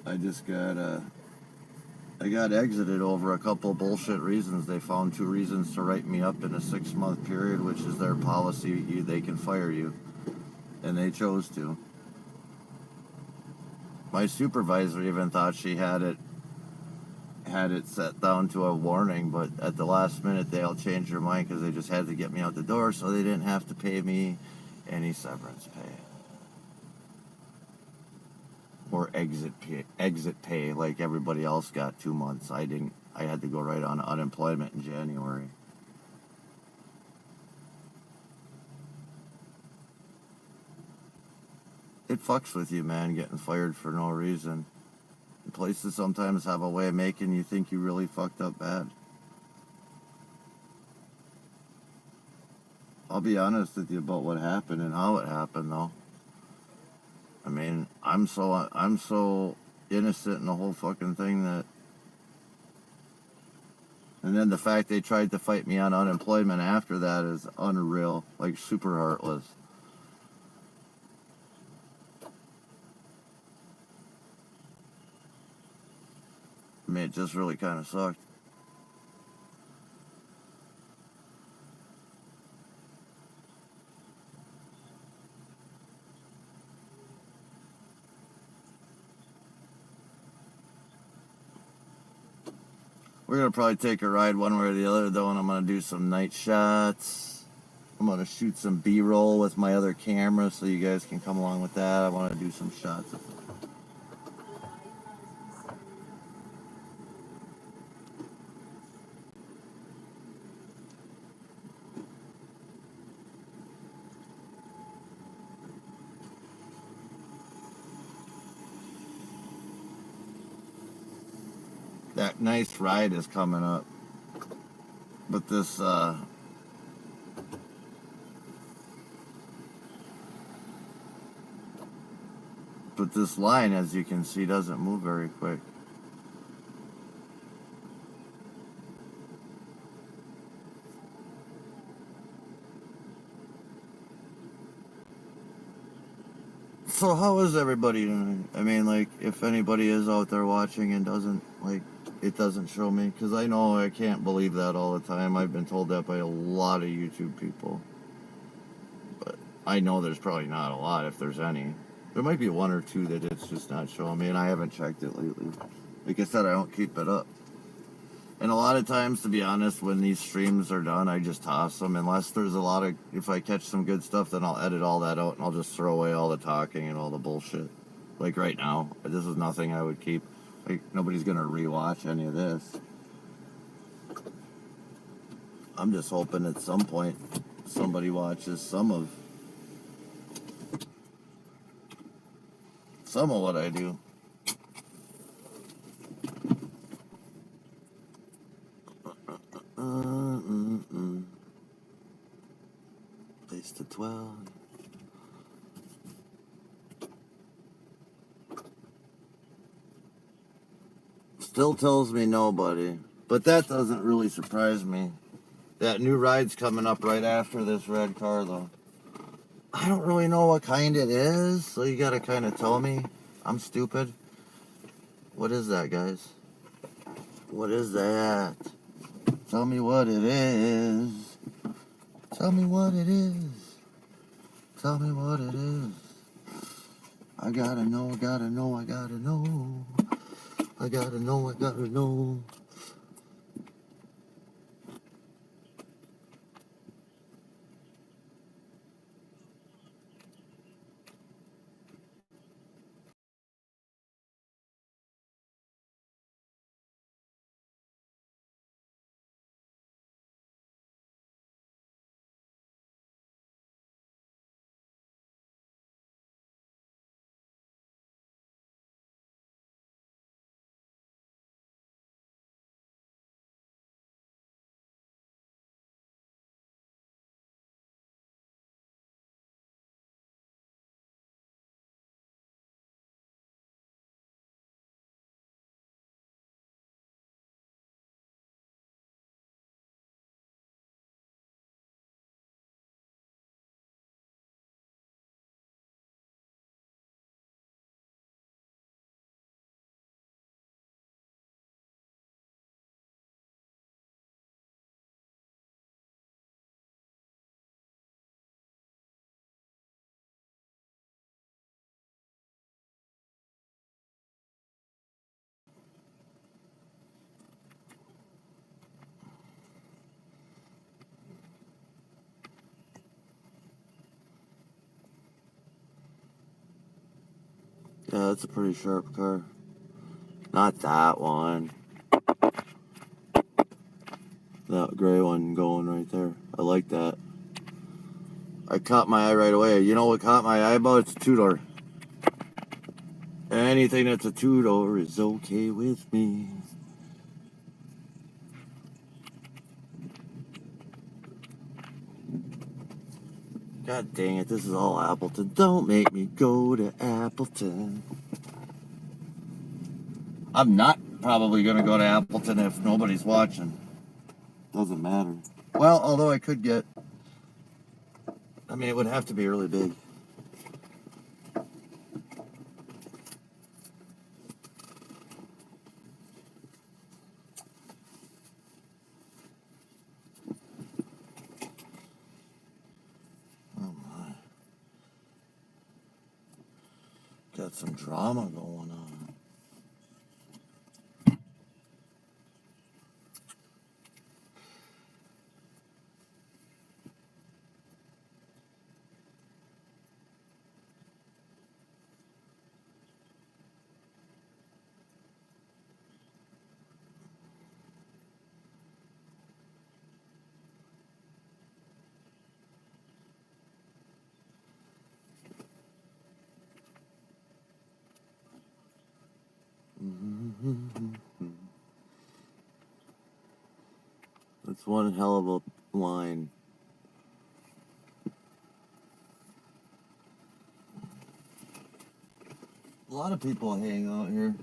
[SPEAKER 6] I just got I got exited over a couple bullshit reasons. They found 2 reasons to write me up in a 6-month period, which is their policy. They can fire you. And they chose to. My supervisor even thought she had it had it set down to a warning, but at the last minute they all changed their mind because they just had to get me out the door so they didn't have to pay me any severance pay. Or exit pay like everybody else got 2 months. I didn't. I had to go right on unemployment in January. It fucks with you, man, getting fired for no reason. Places sometimes have a way of making you think you really fucked up bad. I'll be honest with you about what happened and how it happened, though. I mean, I'm so innocent in the whole fucking thing that... And then the fact they tried to fight me on unemployment after that is unreal. Like, super heartless. I mean, it just really kind of sucked. We're going to probably take a ride one way or the other, though, and I'm going to do some night shots. I'm going to shoot some B-roll with my other camera so you guys can come along with that. I want to do some shots of that nice ride is coming up. But this, but this line, as you can see, doesn't move very quick. So how is everybody doing? I mean, like, if anybody is out there watching and doesn't, like, it doesn't show me, because I know I can't believe that all the time. I've been told that by a lot of YouTube people. But I know there's probably not a lot, if there's any. There might be one or two that it's just not showing me, and I haven't checked it lately. Like I said, I don't keep it up. And a lot of times, to be honest, when these streams are done, I just toss them. Unless there's a lot of... If I catch some good stuff, then I'll edit all that out, and I'll just throw away all the talking and all the bullshit. Like right now, this is nothing I would keep. Like, nobody's going to rewatch any of this. I'm just hoping at some point somebody watches some of what I do. Place to 12. Still tells me nobody. But that doesn't really surprise me. That new ride's coming up right after this red car, though. I don't really know what kind it is, so you gotta kind of tell me. I'm stupid. What is that, guys? What is that? Tell me what it is. Tell me what it is. Tell me what it is. I gotta know, I gotta know, I gotta know. I gotta know, I gotta know. Yeah, that's a pretty sharp car. Not that one. That gray one going right there. I like that. I caught my eye right away. You know what caught my eye about? It's a two-door. Anything that's a two-door is okay with me. God dang it, this is all Appleton. Don't make me go to Appleton. I'm not probably going to go to Appleton if nobody's watching. Doesn't matter. Well, although I could get... I mean, it would have to be really big. Oh my. Got some drama going on. That's one hell of a line. A lot of people hang out here.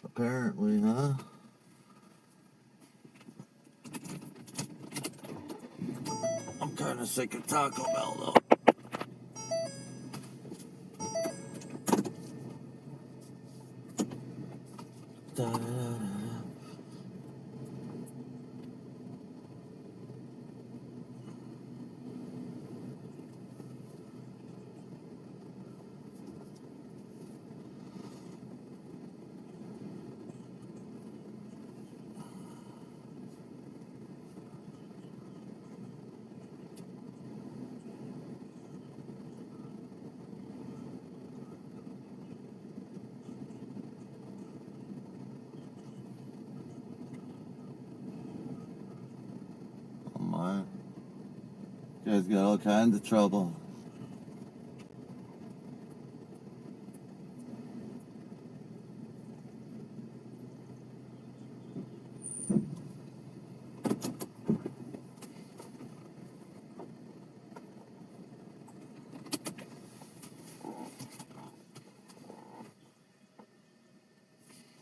[SPEAKER 6] Apparently, huh? I'm kind of sick of Taco Bell, though. Da-da-da-da. Oh my. You guys got all kinds of trouble.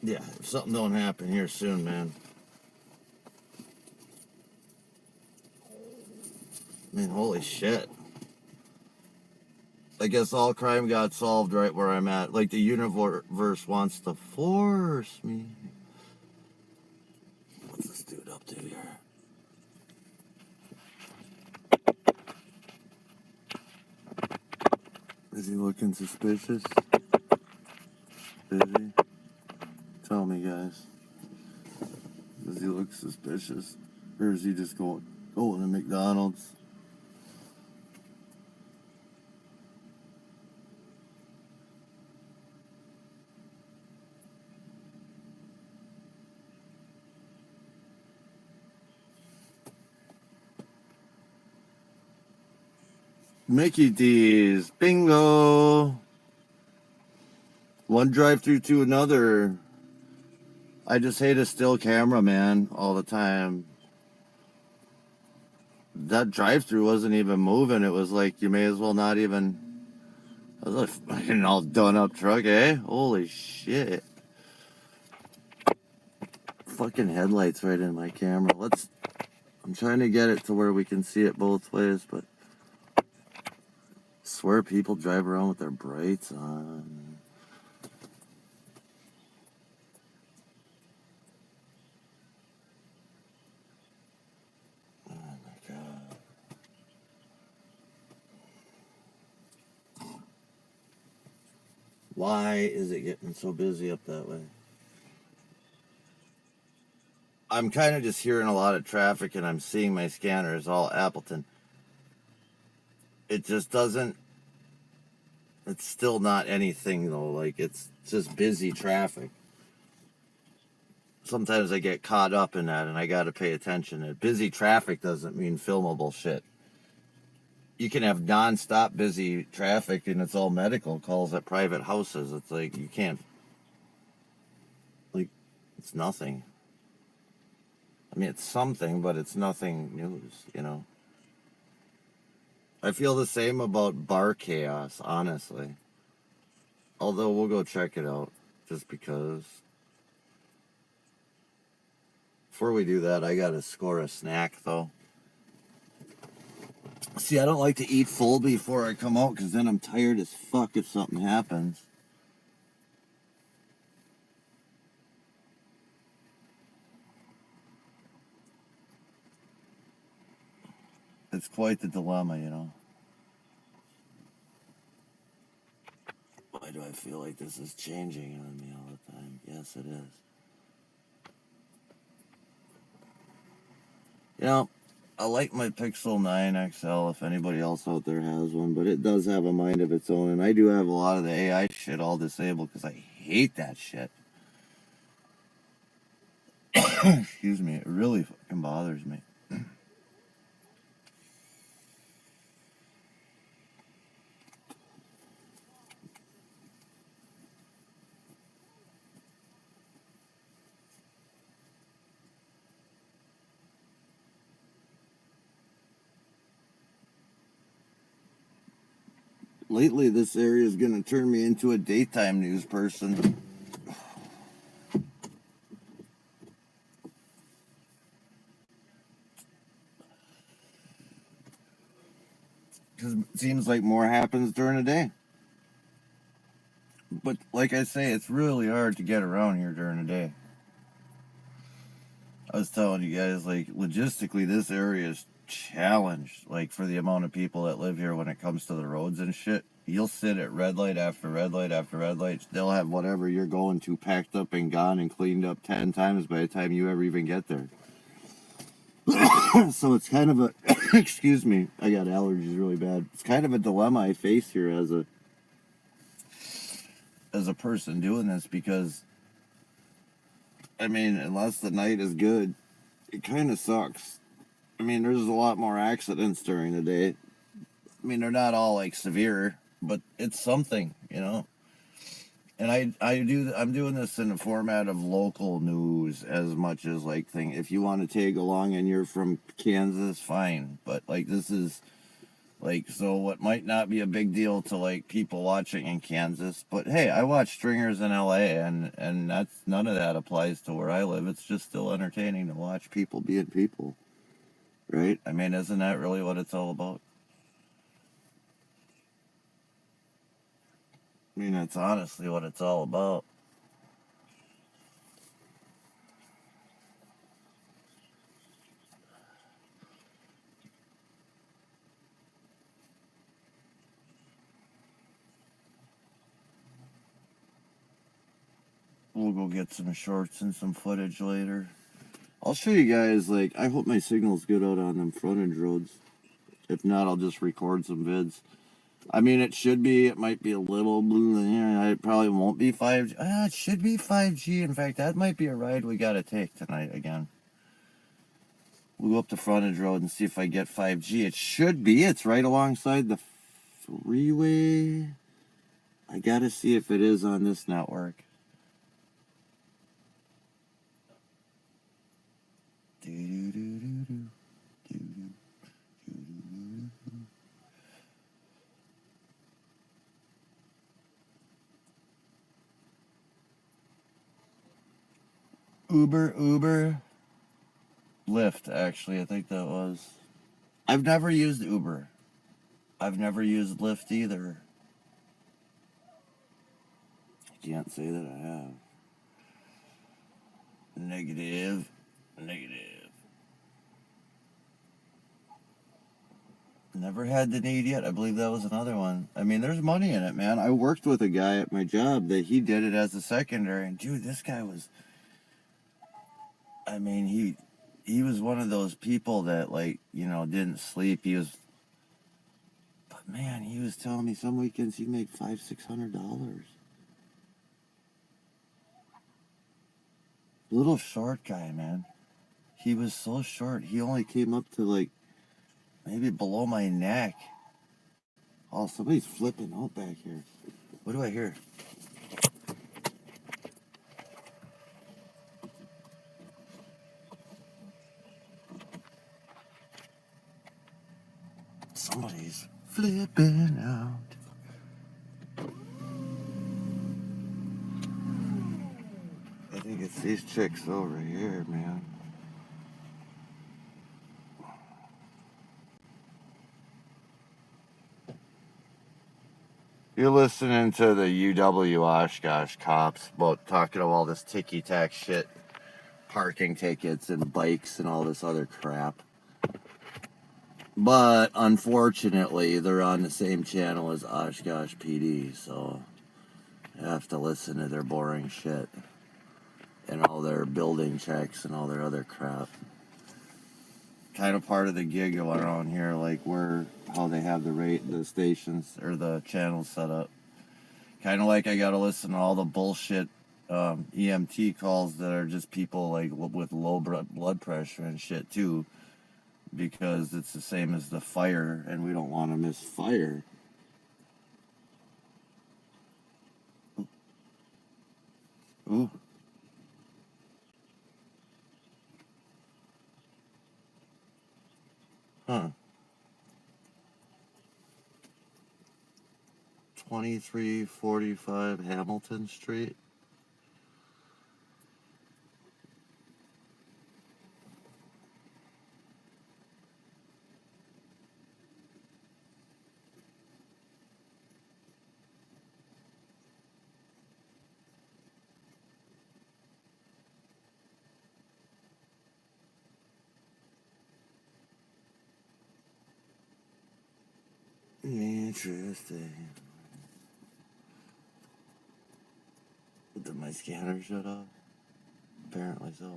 [SPEAKER 6] Yeah, if something don't happen here soon, man. I mean, holy shit. I guess all crime got solved right where I'm at. Like, the universe wants to force me. What's this dude up to here? Is he looking suspicious? Is he? Tell me, guys. Does he look suspicious? Or is he just going to McDonald's? Mickey D's. Bingo. One drive-through to another. I just hate a still camera, man, all the time. That drive-through wasn't even moving. It was like you may as well not even... That was a fucking all done-up truck, eh? Holy shit. Fucking headlights right in my camera. I'm trying to get it to where we can see it both ways, but... I swear people drive around with their brights on. Oh my god. Why is it getting so busy up that way? I'm kind of just hearing a lot of traffic and I'm seeing my scanner is all Appleton. It just doesn't... It's still not anything though. Like, it's just busy traffic. Sometimes I get caught up in that and I got to pay attention. Busy traffic doesn't mean filmable shit. You can have non-stop busy traffic and it's all medical calls at private houses. It's like, you can't, like, it's nothing. I mean, it's something, but it's nothing news, you know. I feel the same about bar chaos, honestly. Although we'll go check it out just because. Before we do that, I gotta score a snack though. See, I don't like to eat full before I come out because then I'm tired as fuck if something happens. It's quite the dilemma, you know. Why do I feel like this is changing on me all the time? Yes, it is. You know, I like my Pixel 9 XL if anybody else out there has one, but it does have a mind of its own, and I do have a lot of the AI shit all disabled because I hate that shit. Excuse me, it really fucking bothers me. Lately, this area is going to turn me into a daytime news person. Because it seems like more happens during the day. But like I say, it's really hard to get around here during the day. I was telling you guys, like, logistically, this area is challenged, like, for the amount of people that live here when it comes to the roads and shit. You'll sit at red light after red light after red light. They'll have whatever you're going to packed up and gone and cleaned up 10 times by the time you ever even get there. So it's kind of a, excuse me, I got allergies really bad. It's kind of a dilemma I face here as a person doing this because, I mean, unless the night is good, it kind of sucks. I mean, there's a lot more accidents during the day. I mean, they're not all like severe, but it's something, you know. And I'm doing this in the format of local news as much as like thing. If you want to tag along and you're from Kansas, fine. But like this is like, so what might not be a big deal to like people watching in Kansas, but hey, I watch Stringers in LA and that's none of that applies to where I live. It's just still entertaining to watch people being people. Right? I mean, isn't that really what it's all about? I mean, that's honestly what it's all about. We'll go get some shorts and some footage later. I'll show you guys, like, I hope my signal's good out on them frontage roads. If not, I'll just record some vids. I mean, it should be, it might be a little blue, it probably won't be 5G. It should be 5G. In fact, that might be a ride we gotta take tonight again. We'll go up the frontage road and see if I get 5G. It should be, it's right alongside the freeway. I gotta see if it is on this network. Uber, Lyft, actually, I think that was. I've never used Uber. I've never used Lyft either. I can't say that I have. Negative. Never had the need yet. I believe that was another one. I mean, there's money in it, man. I worked with a guy at my job that he did it as a secondary, and dude, this guy was, I mean, he was one of those people that, like, you know, didn't sleep. He was, Man, he was telling me some weekends he'd make $500-600. Little short guy, man. He was so short. He only came up to like maybe below my neck. Oh, somebody's flipping out back here. What do I hear? Somebody's flipping out. I think it's these chicks over here, man. You're listening to the UW Oshkosh cops about talking about all this ticky-tack shit, parking tickets and bikes and all this other crap. But unfortunately, they're on the same channel as Oshkosh PD, so you have to listen to their boring shit and all their building checks and all their other crap. Kind of part of the gig going on here, like how they have the stations or the channels set up. Kind of like I gotta listen to all the bullshit EMT calls that are just people like with low blood pressure and shit too, because it's the same as the fire, and we don't want to miss fire. Ooh. Huh. 2345 Hamilton Street. Interesting. Did my scanner shut off? Apparently so,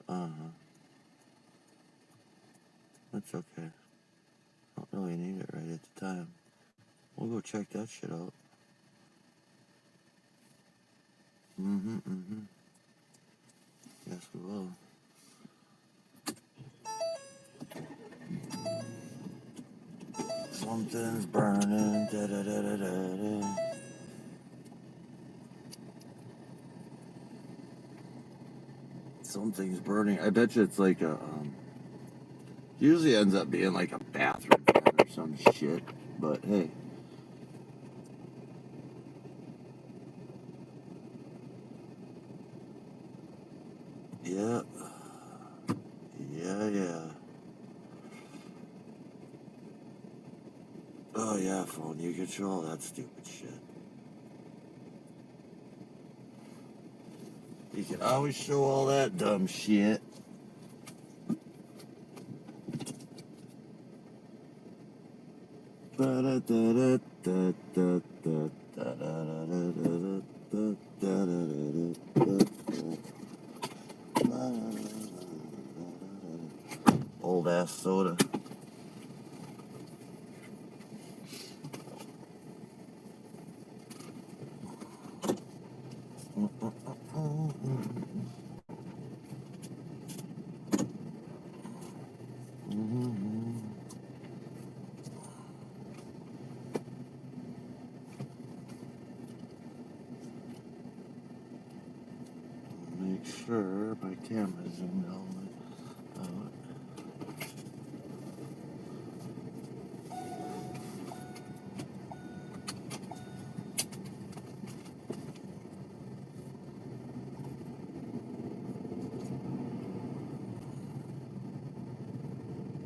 [SPEAKER 6] huh? Uh-huh. That's okay. Don't really need it right at the time. We'll go check that shit out. Mm-hmm. Yes, we will. Something's burning, da-da-da-da-da-da. Something's burning. I bet you it's like a, usually ends up being like a bathroom fan or some shit, but hey. Yeah. Yeah. Oh yeah, phone, you control that stupid shit. You can always show all that dumb shit. Old ass soda. Make sure my camera's zoomed all the way out.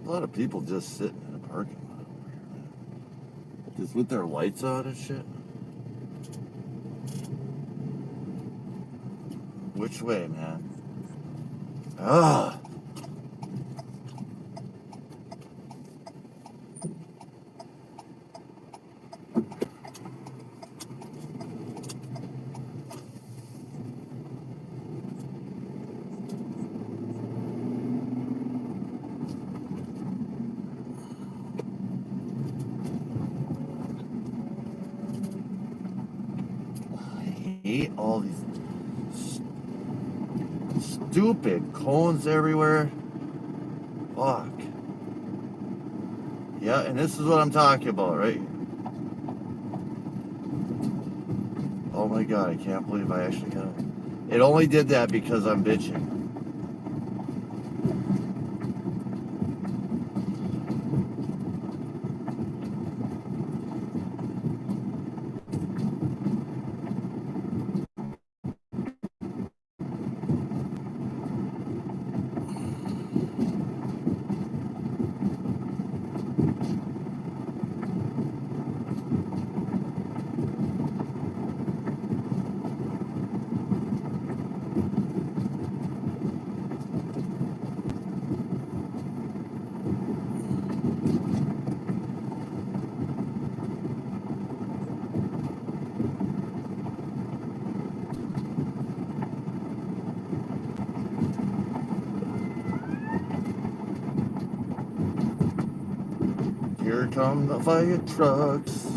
[SPEAKER 6] A lot of people just sitting in a parking lot over here, man. Just with their lights on and shit. Which way, man? Ah! hate all these stupid cones everywhere. Fuck. Yeah, and this is what I'm talking about, right? Oh my god, I can't believe I actually got it. It only did that because I'm bitching. Here come the fire trucks.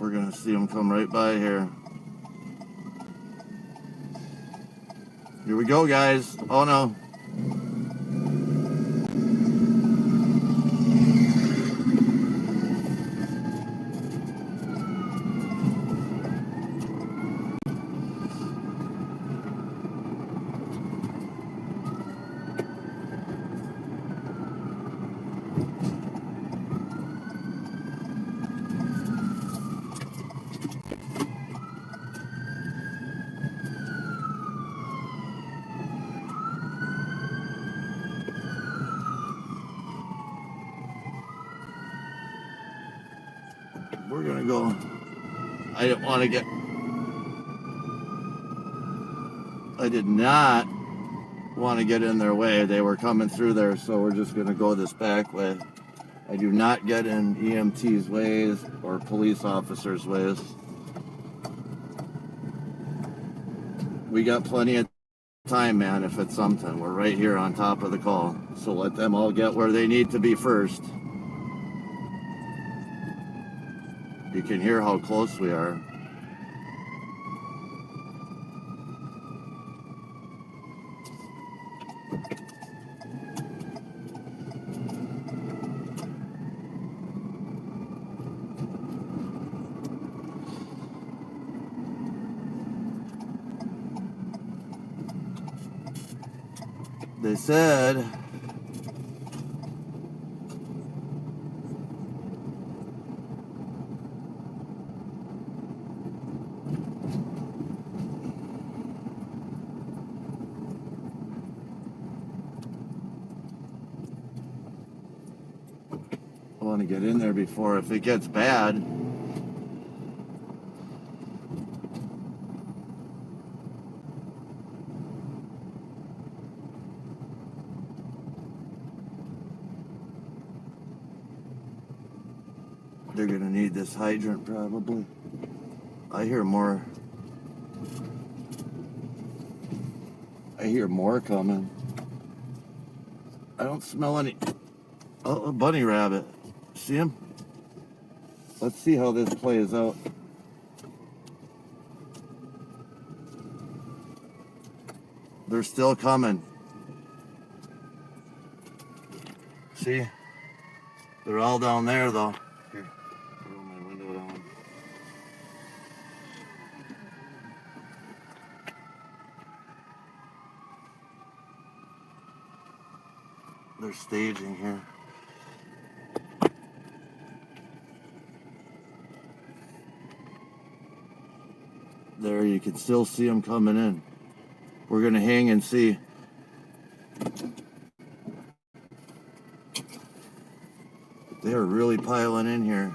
[SPEAKER 6] We're gonna see them come right by here. Here we go, guys. Oh no. We're gonna go. I didn't want to get. I did not want to get in their way. They were coming through there, so we're just gonna go this back way. I do not get in EMT's ways or police officers' ways. We got plenty of time, man, if it's something. We're right here on top of the call. So let them all get where they need to be first. You can hear how close we are. They said I want to get in there before if it gets bad. They're gonna need this hydrant probably. I hear more. I hear more coming. I don't smell any. Oh, a bunny rabbit. See him? Let's see how this plays out. They're still coming. See? They're all down there though. Here, roll my window down. They're staging here. can still see them coming in. We're going to hang and see. They're really piling in here.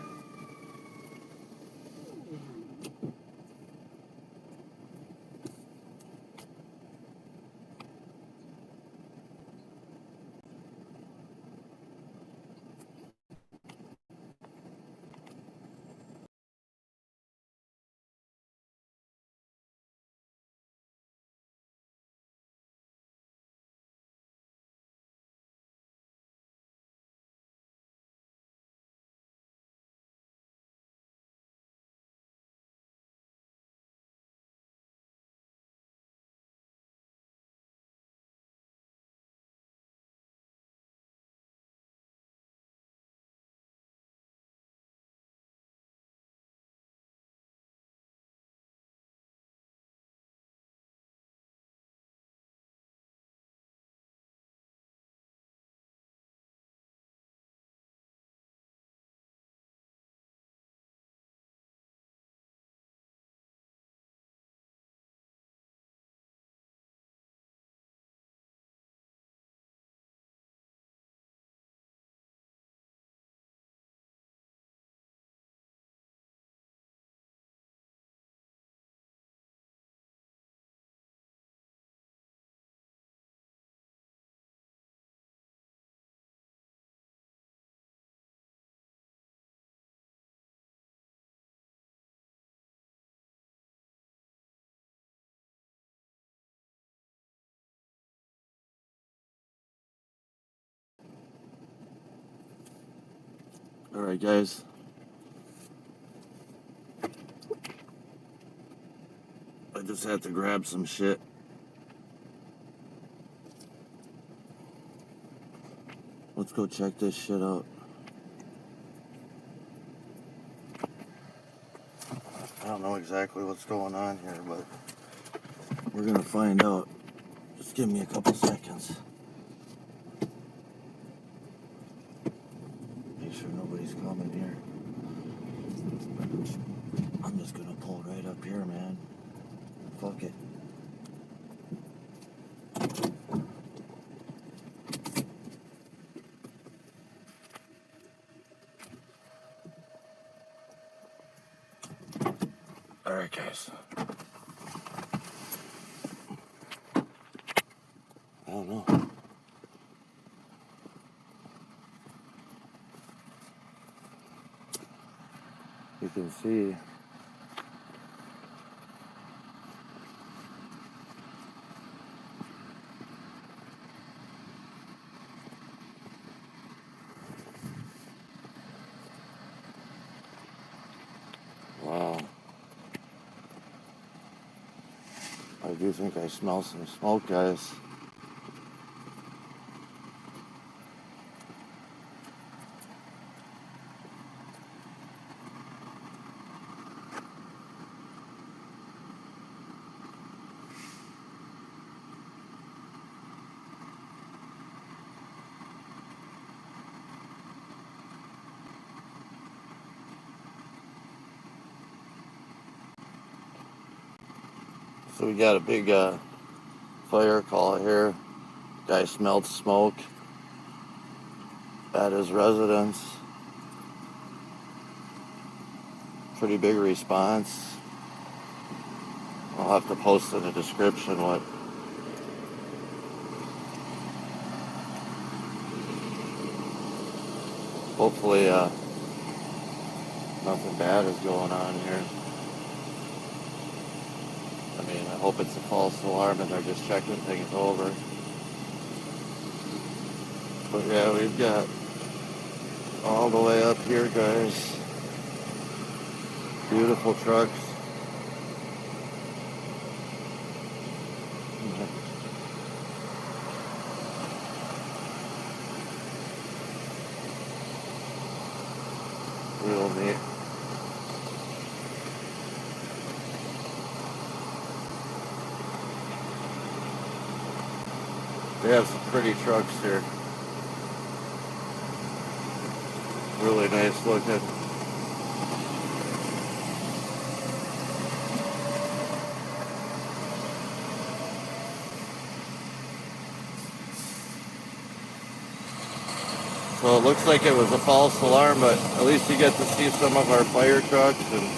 [SPEAKER 6] All right, guys. I just had to grab some shit. Let's go check this shit out. I don't know exactly what's going on here, but we're gonna find out. Just give me a couple seconds. Make sure nobody's coming here. I'm just gonna pull right up here, man. Fuck it. Alright, guys. I don't know. You can see wow. I do think I smell some smoke, guys. So we got a big fire call here. Guy smelled smoke at his residence. Pretty big response. I'll have to post in the description what hopefully nothing bad is going on here. I mean, I hope it's a false alarm and they're just checking things over. But yeah, we've got all the way up here, guys. Beautiful trucks. Real neat. They have some pretty trucks here. Really nice looking. So it looks like it was a false alarm, but at least you get to see some of our fire trucks. And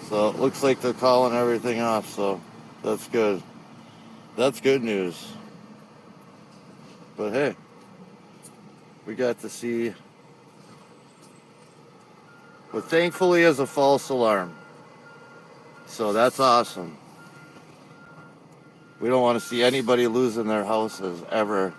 [SPEAKER 6] so it looks like they're calling everything off, so that's good. That's good news. But hey, we got to see what thankfully is a false alarm. So that's awesome. We don't want to see anybody losing their houses ever.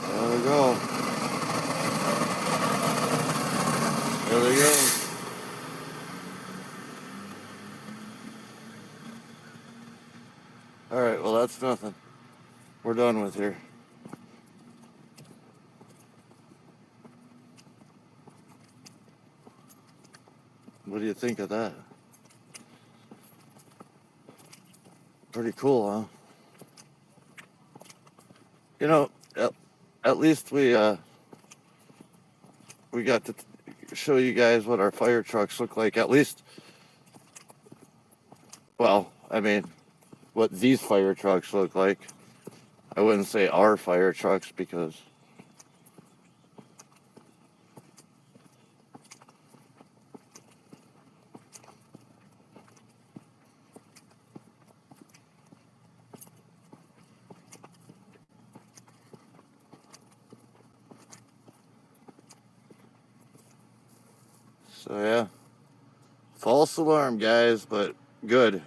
[SPEAKER 6] There we go. There they go. All right, well, that's nothing. We're done with here. What do you think of that? Pretty cool, huh? You know, at least we got to show you guys what our fire trucks look like. At least, well, I mean, what these fire trucks look like. I wouldn't say our fire trucks because so yeah. False alarm, guys, but good.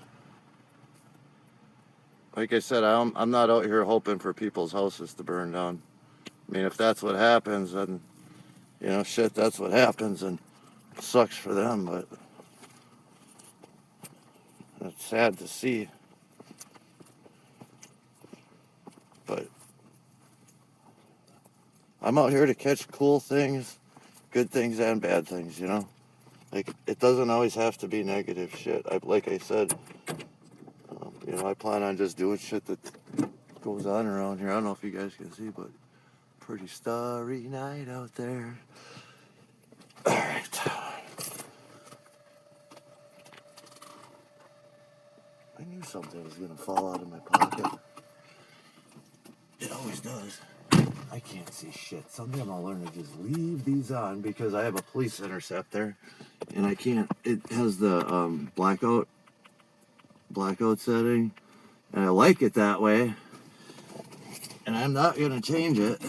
[SPEAKER 6] Like I said, I'm not out here hoping for people's houses to burn down. I mean, if that's what happens, then, you know, shit, that's what happens, and it sucks for them, but it's sad to see. But I'm out here to catch cool things, good things and bad things, you know? Like, it doesn't always have to be negative shit. Like I said, you know, I plan on just doing shit that goes on around here. I don't know if you guys can see, but pretty starry night out there. All right. I knew something was going to fall out of my pocket. It always does. I can't see shit. Someday I'll learn to just leave these on because I have a police interceptor and I can't. It has the blackout setting, and I like it that way, and I'm not gonna change it.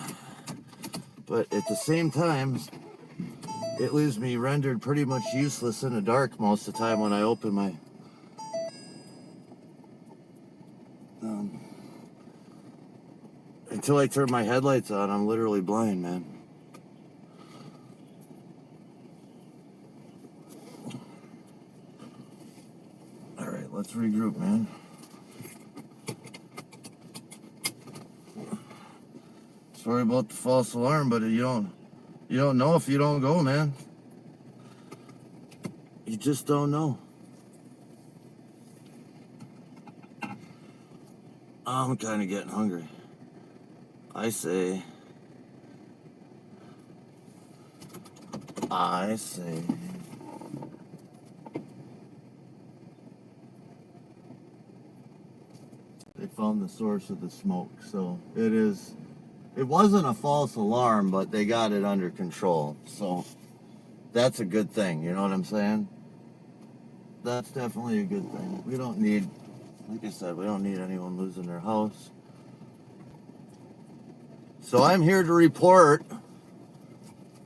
[SPEAKER 6] But at the same time, it leaves me rendered pretty much useless in the dark most of the time when I open my until I turn my headlights on. I'm literally blind, man. All right, let's regroup, man. Sorry about the false alarm, but you don't know if you don't go, man. You just don't know. I'm kind of getting hungry. I say. They found the source of the smoke, so it wasn't a false alarm, but they got it under control, so that's a good thing, you know what I'm saying? That's definitely a good thing. We don't need, like I said, we don't need anyone losing their house. So I'm here to report,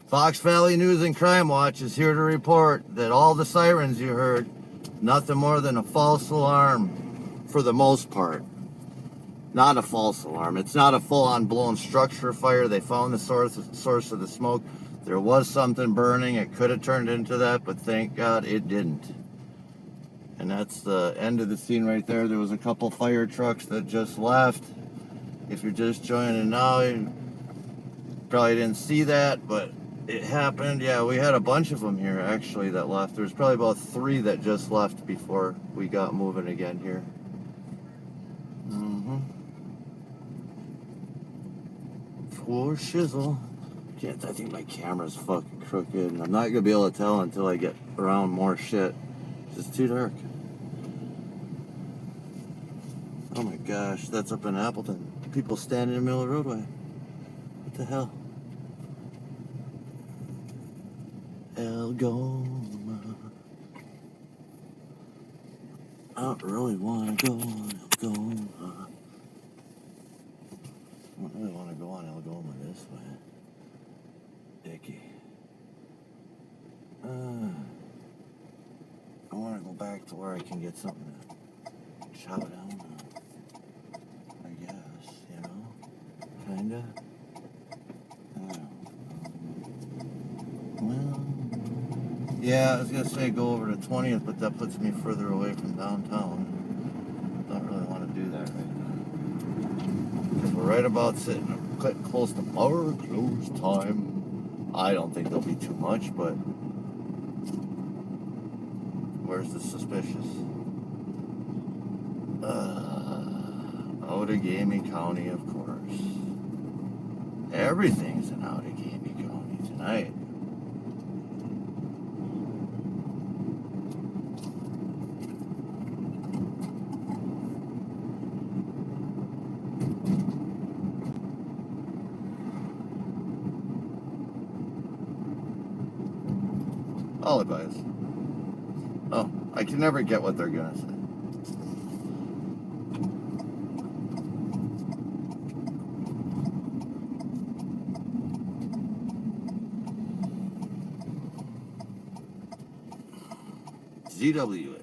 [SPEAKER 6] Fox Valley News and Crimewatch is here to report that all the sirens you heard, nothing more than a false alarm. for the most part. Not a false alarm. It's not a full-on blown structure fire. They found the source of the smoke. There was something burning. It could have turned into that, but thank God it didn't. And that's the end of the scene right there. There was a couple fire trucks that just left. If you're just joining now, you probably didn't see that, but it happened. Yeah, we had a bunch of them here actually that left. There's probably about 3 that just left before we got moving again here. Poor shizzle. I think my camera's fucking crooked, and I'm not gonna be able to tell until I get around more shit. It's too dark. Oh my gosh, that's up in Appleton. People standing in the middle of the roadway. What the hell? Algoma. I don't really want to go on Algoma. I don't really want to go on Algoma this way. Dicky. I want to go back to where I can get something to chow down on, I guess, you know? Kinda. Well, yeah, I was gonna say go over to 20th, but that puts me further away from downtown. Don't really want to do that right now. Because we're right about sitting close to our close time. I don't think there'll be too much, but where's the suspicious? Outagamie County, of course. Everything's in Outagamie County tonight. I'll advise. Oh, I can never get what they're gonna say. ZWA.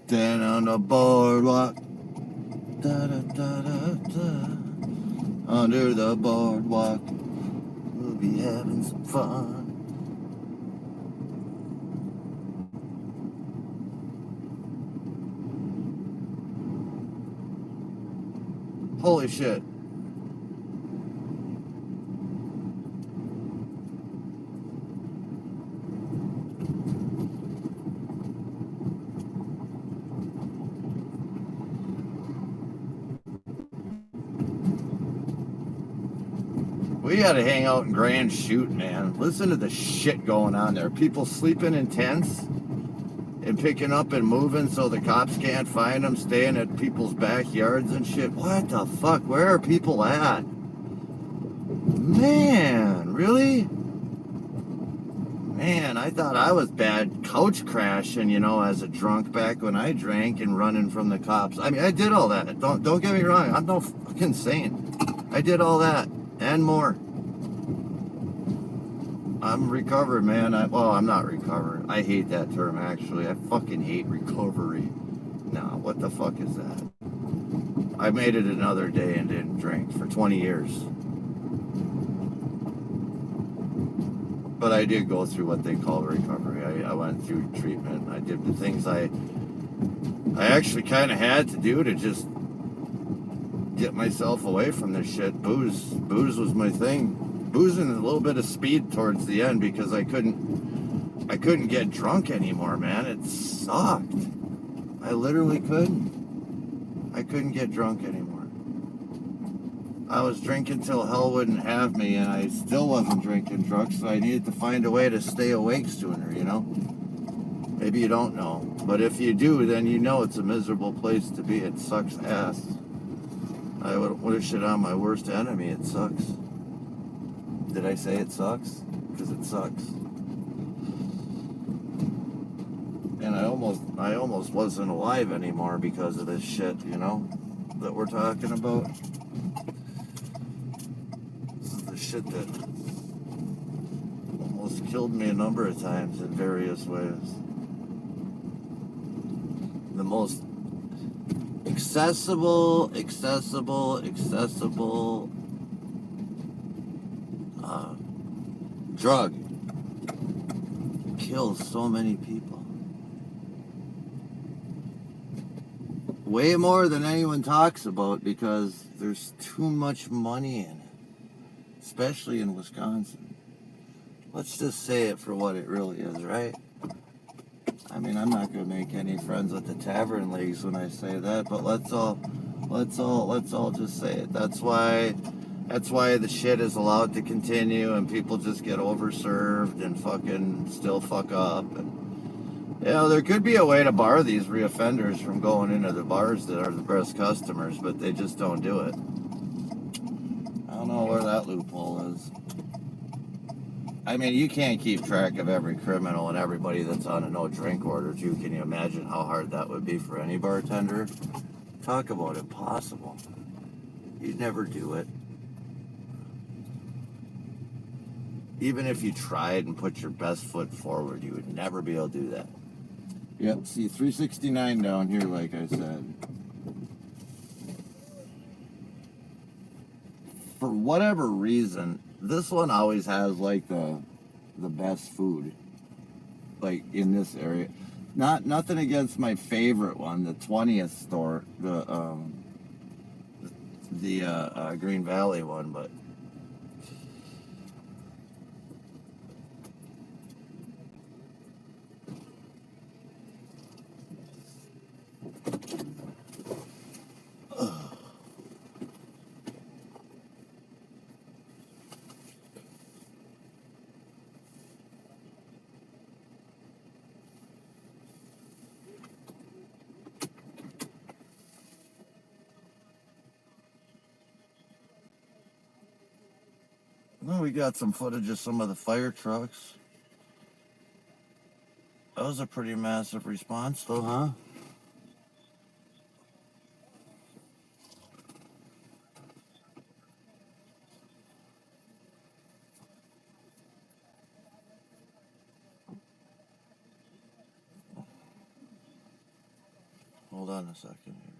[SPEAKER 6] Down on the boardwalk, da da da da da. Under the boardwalk, we'll be having some fun. Holy shit. We gotta hang out in Grand Chute, man. Listen to the shit going on there. People sleeping in tents and picking up and moving so the cops can't find them, staying at people's backyards and shit. What the fuck? Where are people at? Man, really? Man, I thought I was bad couch crashing, you know, as a drunk back when I drank and running from the cops. I mean, I did all that. Don't get me wrong. I'm no fucking saint. I did all that and more. I'm recovered, man. Well, I'm not recovered. I hate that term, actually. I fucking hate recovery. Nah, what the fuck is that? I made it another day and didn't drink for 20 years. But I did go through what they call recovery. I went through treatment. I did the things I actually kind of had to do to just get myself away from this shit. Booze was my thing. Booze and a little bit of speed towards the end because I couldn't get drunk anymore, man. It sucked. I literally couldn't. I couldn't get drunk anymore. I was drinking till hell wouldn't have me, and I still wasn't drinking drunk, so I needed to find a way to stay awake sooner, you know? Maybe you don't know, but if you do, then you know it's a miserable place to be. It sucks ass. I would wish it on my worst enemy. It sucks. Did I say it sucks? Because it sucks. And I almost wasn't alive anymore because of this shit, you know, that we're talking about. shit that almost killed me a number of times in various ways. The most accessible drug kills so many people. Way more than anyone talks about because there's too much money in it, especially in Wisconsin. Let's just say it for what it really is, right? I mean, I'm not gonna make any friends with the tavern leagues when I say that, but let's all just say it. That's why the shit is allowed to continue and people just get overserved and fucking still fuck up. And you know, there could be a way to bar these reoffenders from going into the bars that are the best customers, but they just don't do it. I don't know where that loophole is. I mean, you can't keep track of every criminal and everybody that's on a no-drink order, too. Can you imagine how hard that would be for any bartender? Talk about impossible. You'd never do it. Even if you tried and put your best foot forward, you would never be able to do that. Yep, see, 369 down here, like I said. For whatever reason, this one always has, like, the best food, like, in this area. Nothing against my favorite one, the 20th store, the Green Valley one, but well, we got some footage of some of the fire trucks. That was a pretty massive response, though, huh? Hold on a second here.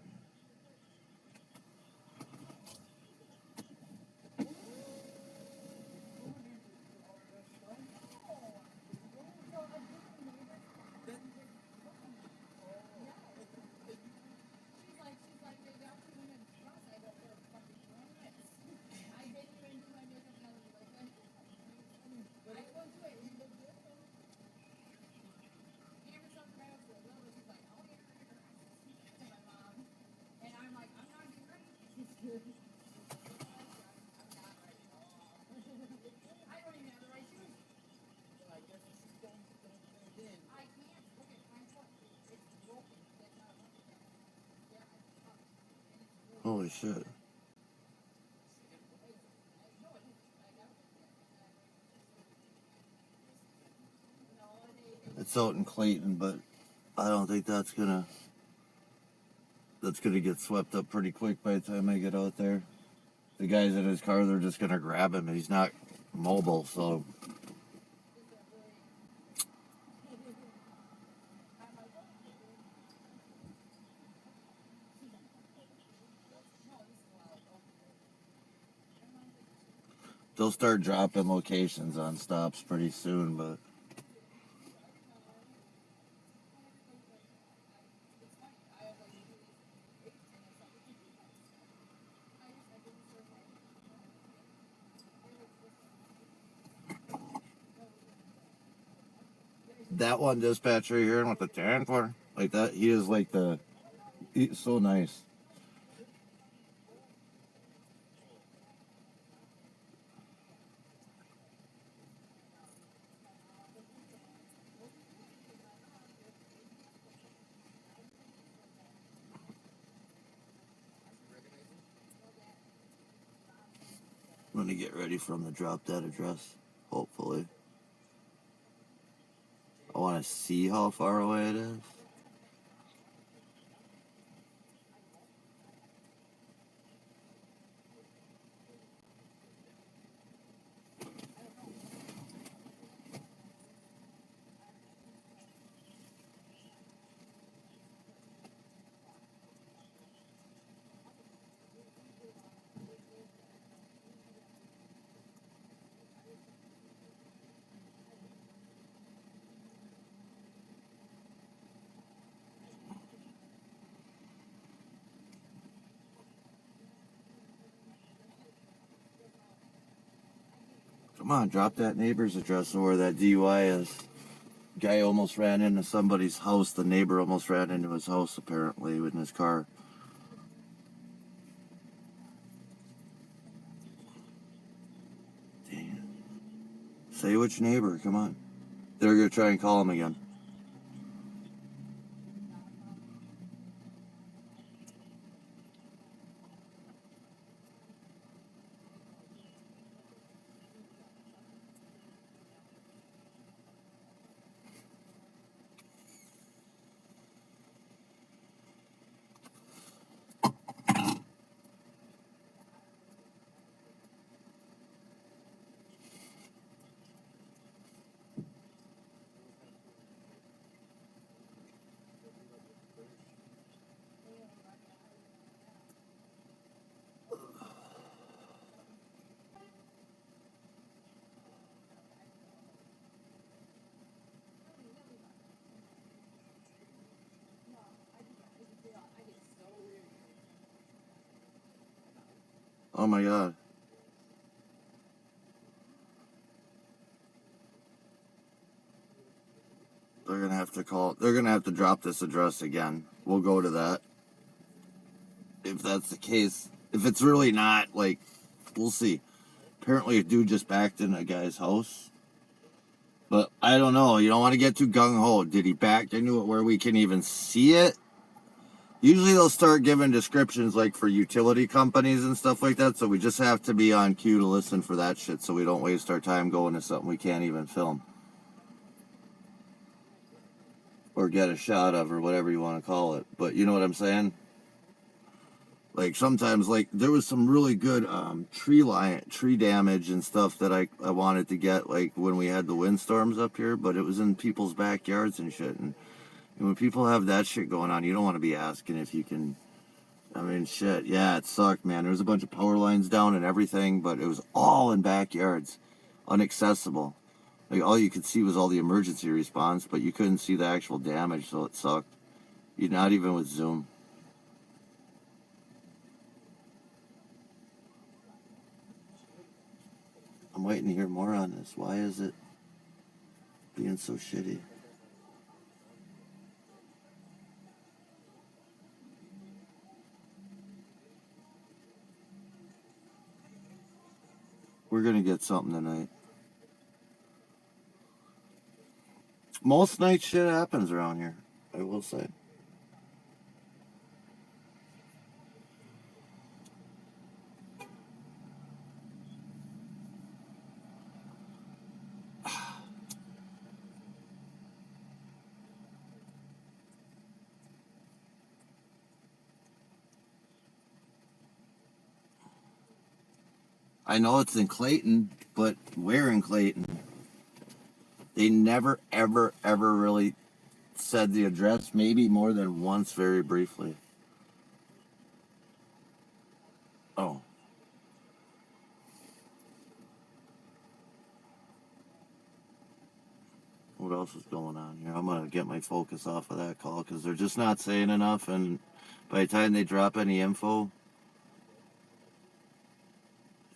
[SPEAKER 6] Holy shit. It's out in Clayton, but I don't think that's gonna get swept up pretty quick by the time I get out there. The guys in his car, they're just gonna grab him. He's not mobile, so they'll start dropping locations on stops pretty soon, but that one dispatcher here with the 10 for like that, he is like he's so nice. I'm gonna get ready for him to drop that address, hopefully. I want to see how far away it is. Come on, drop that neighbor's address or where that DUI is. Guy almost ran into somebody's house. The neighbor almost ran into his house, apparently, in his car. Dang it. Say which neighbor, come on. They're going to try and call him again. Oh my God. They're going to have to call. They're going to have to drop this address again. We'll go to that. If that's the case. If it's really not, like, we'll see. Apparently a dude just backed in a guy's house. But I don't know. You don't want to get too gung-ho. Did he back into it where we can even see it? Usually they'll start giving descriptions like for utility companies and stuff like that. So we just have to be on cue to listen for that shit so we don't waste our time going to something we can't even film. Or get a shot of or whatever you want to call it. But you know what I'm saying? Like sometimes, like there was some really good tree damage and stuff that I wanted to get, like when we had the windstorms up here, but it was in people's backyards and shit. And when people have that shit going on, you don't want to be asking if you can. I mean, shit, yeah, it sucked, man. There was a bunch of power lines down and everything, but it was all in backyards, inaccessible. Like all you could see was all the emergency response, but you couldn't see the actual damage, so it sucked. You're not even with Zoom. I'm waiting to hear more on this. Why is it being so shitty? We're going to get something tonight. Most night shit happens around here, I will say. I know it's in Clayton, but where in Clayton? They never, ever, ever really said the address, maybe more than once very briefly. Oh. What else is going on here? I'm going to get my focus off of that call because they're just not saying enough, and by the time they drop any info,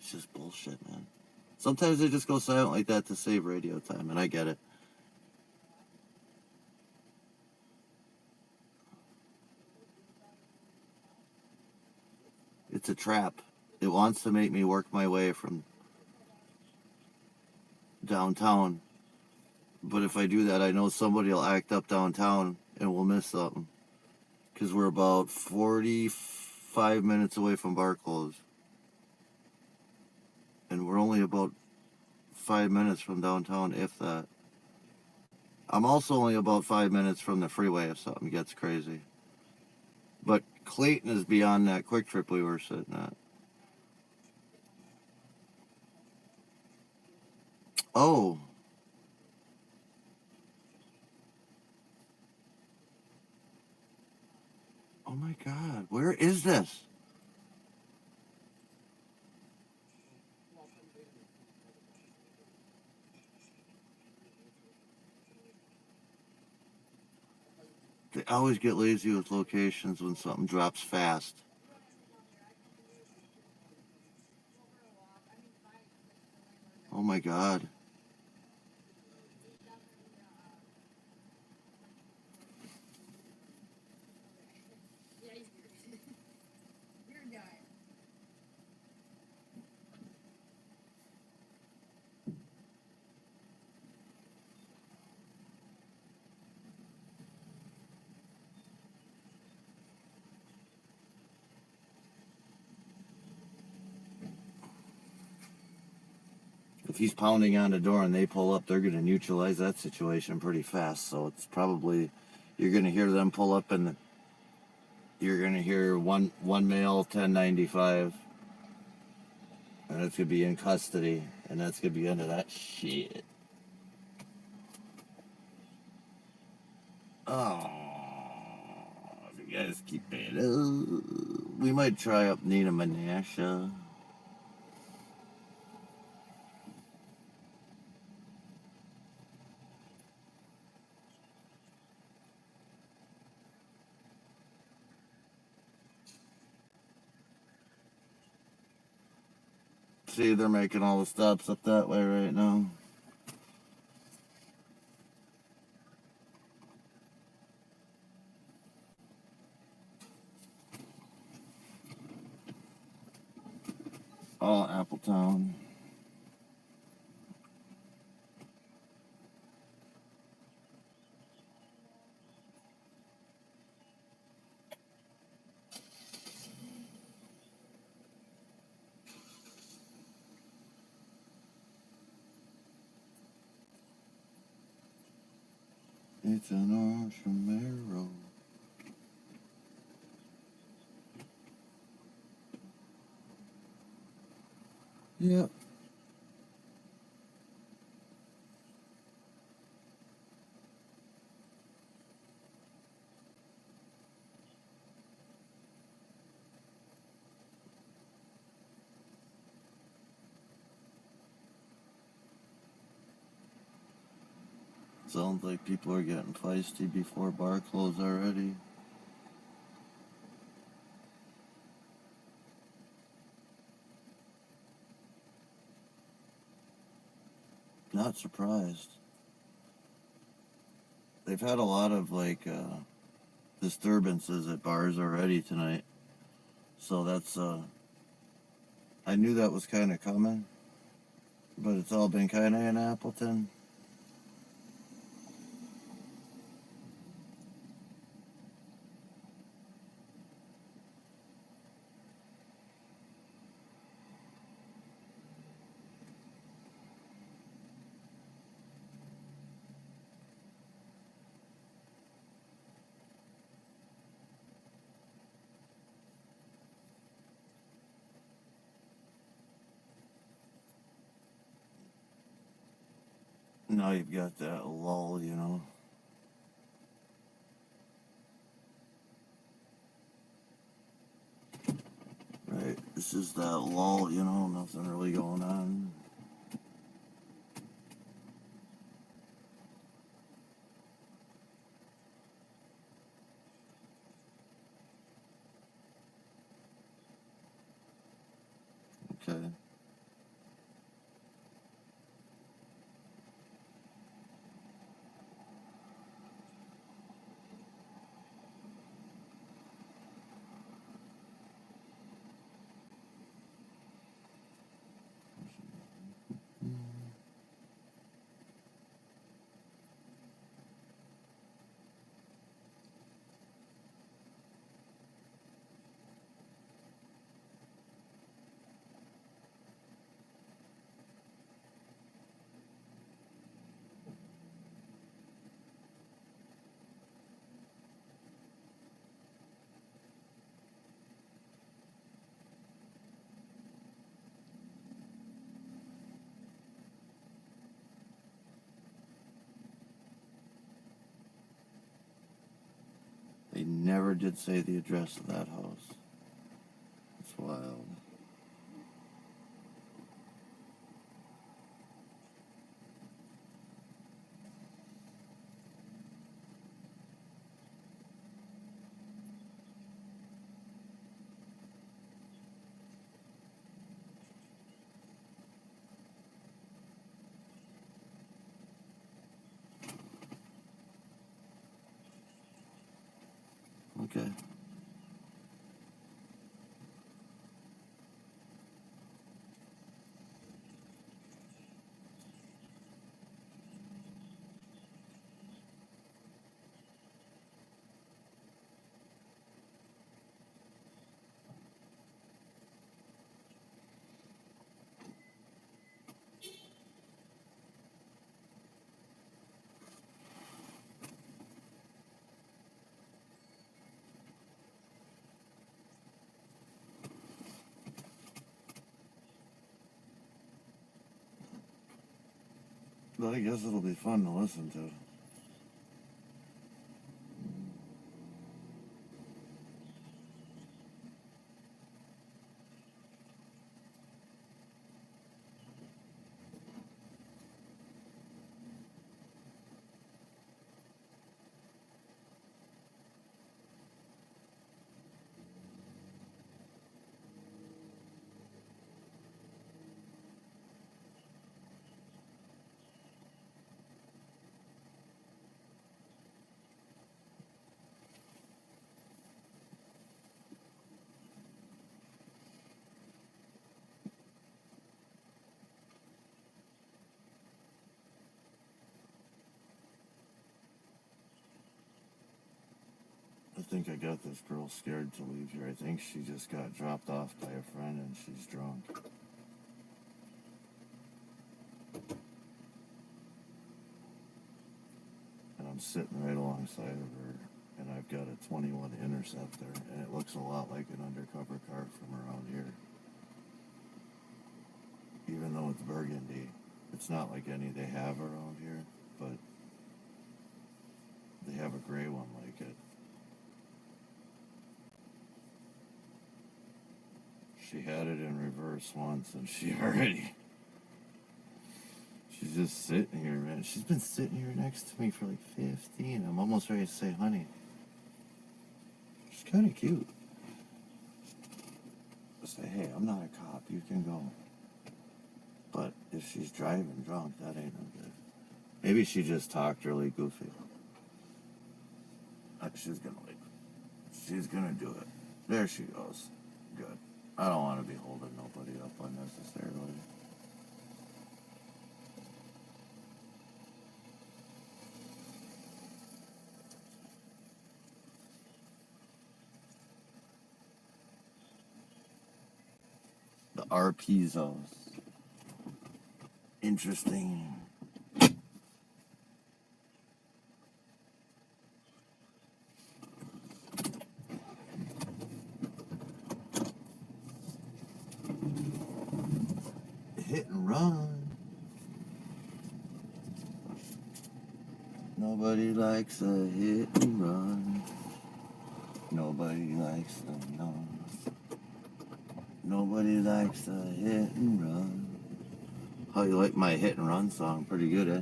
[SPEAKER 6] it's just bullshit, man. Sometimes they just go silent like that to save radio time, and I get it. It's a trap. It wants to make me work my way from downtown. But if I do that, I know somebody will act up downtown and we'll miss something. Because we're about 45 minutes away from bar close. And we're only about 5 minutes from downtown, if that. I'm also only about 5 minutes from the freeway if something gets crazy. But Clayton is beyond that quick trip we were sitting at. Oh. Oh my God, where is this? They always get lazy with locations when something drops fast. Oh my God. If he's pounding on the door and they pull up, they're going to neutralize that situation pretty fast. So it's probably, you're going to hear them pull up and you're going to hear one male 1095. And it's going to be in custody. And that's going to be the end of that shit. Oh, you guys keep it up. We might try up Neenah, Menasha. See, they're making all the stops up that way right now. All Appleton. It's an Omro. Yep. Sounds like people are getting feisty before bar close already. Not surprised. They've had a lot of disturbances at bars already tonight. So that's I knew that was kind of coming, but it's all been kind of in Appleton. Now you've got that lull, you know. Right, this is that lull, you know, nothing really going on. Okay. They never did say the address of that house. It's wild. But I guess it'll be fun to listen to. I think I got this girl scared to leave here. I think she just got dropped off by a friend and she's drunk. And I'm sitting right alongside of her, and I've got a 21 Interceptor, and it looks a lot like an undercover car from around here. Even though it's burgundy, it's not like any they have around here, but they have a gray one like it. She had it in reverse once, and she's just sitting here, man. She's been sitting here next to me for like 15. I'm almost ready to say, honey. She's kind of cute. I say, hey, I'm not a cop. You can go. But if she's driving drunk, that ain't no good. Maybe she just talked really goofy. She's gonna do it. There she goes. Good. I don't want to be holding nobody up unnecessarily. The RPzos. Interesting. Hit and run. Nobody likes a hit and run. Nobody likes them, no. Nobody likes a hit and run. How you like my hit and run song? Pretty good, eh?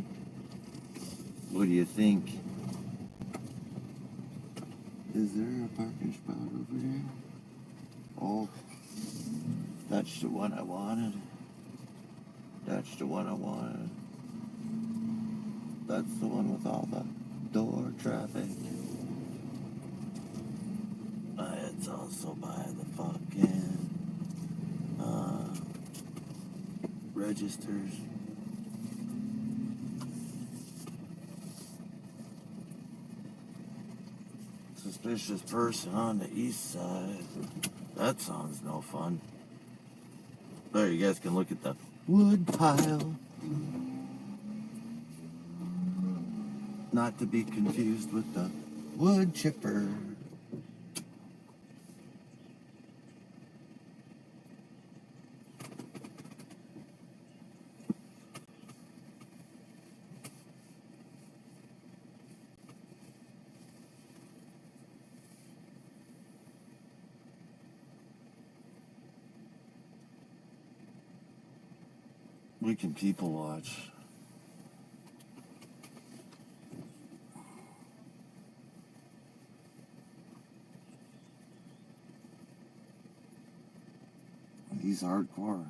[SPEAKER 6] What do you think? Is there a parking spot over there? Oh, that's the one I wanted. That's the one I wanted. That's the one with all the door traffic. It's also by the fucking registers. Suspicious person on the east side. That sounds no fun. There, you guys can look at the wood pile. Not to be confused with the wood chipper. We can people watch. He's hardcore.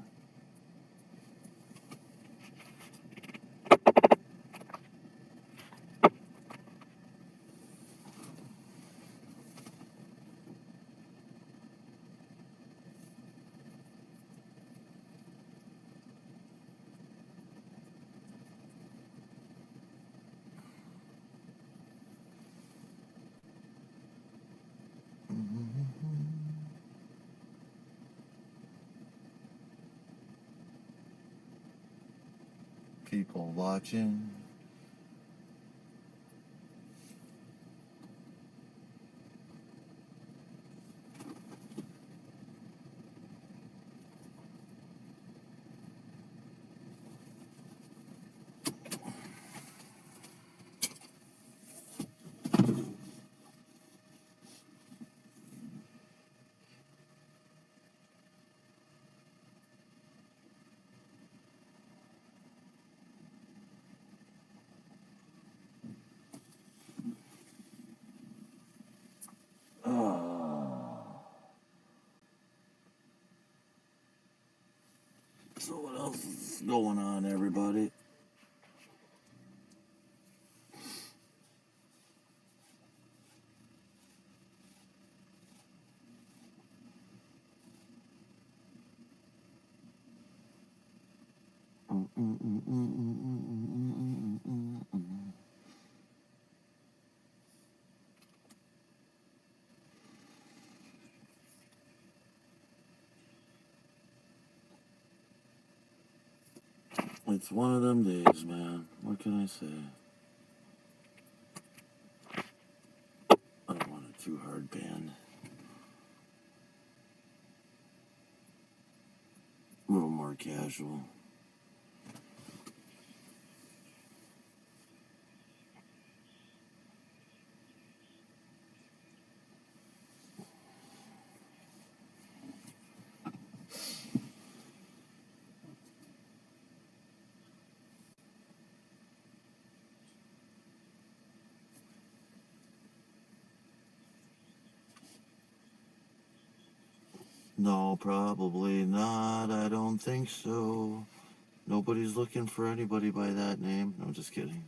[SPEAKER 6] People watching. So what else is going on, everybody? It's one of them days, man. What can I say? I don't want a too hard band. A little more casual. No, probably not. I don't think so. Nobody's looking for anybody by that name. No, just kidding.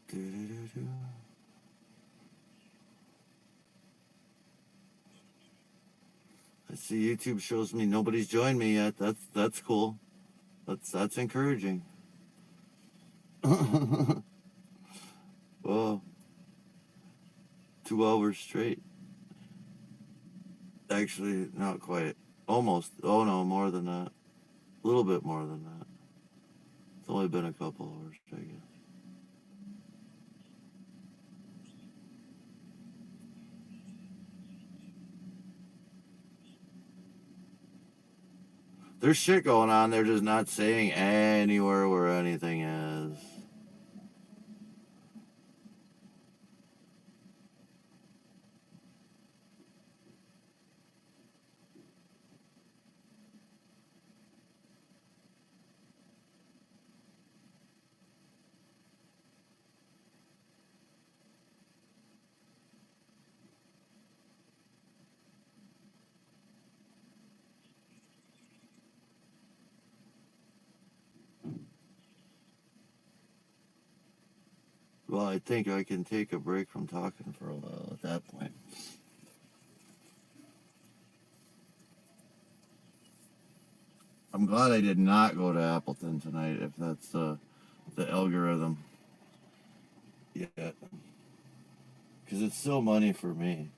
[SPEAKER 6] Do-do-do-do. I see YouTube shows me nobody's joined me yet. That's cool. That's encouraging. Well, 2 hours straight. Actually, not quite. Almost. Oh no, more than that. A little bit more than that. It's only been a couple hours, I guess. There's shit going on. They're just not saying anywhere where anything is. Well, I think I can take a break from talking for a while at that point. I'm glad I did not go to Appleton tonight, if that's the algorithm. Yeah. Because it's still money for me.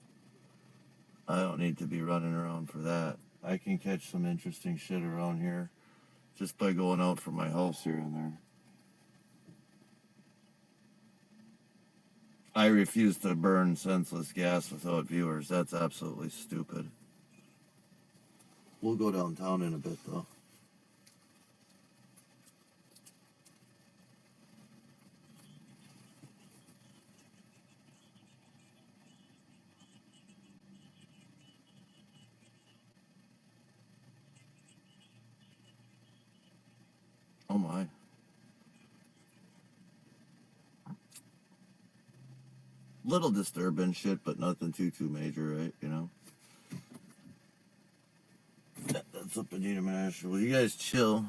[SPEAKER 6] I don't need to be running around for that. I can catch some interesting shit around here just by going out from my house here and there. I refuse to burn senseless gas without viewers. That's absolutely stupid. We'll go downtown in a bit, though. Oh my. Little disturbing shit, but nothing too major, right? You know? That's up in Menasha. Well, you guys chill.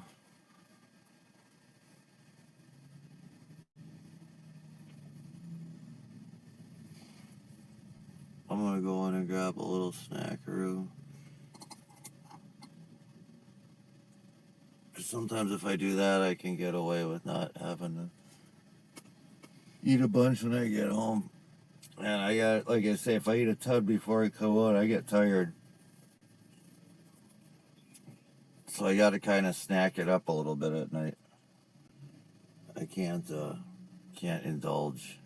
[SPEAKER 6] I'm gonna go in and grab a little snackaroo. Sometimes if I do that, I can get away with not having to eat a bunch when I get home. And I got, like I say, if I eat a ton before I go out, I get tired. So I got to kind of snack it up a little bit at night. I can't indulge.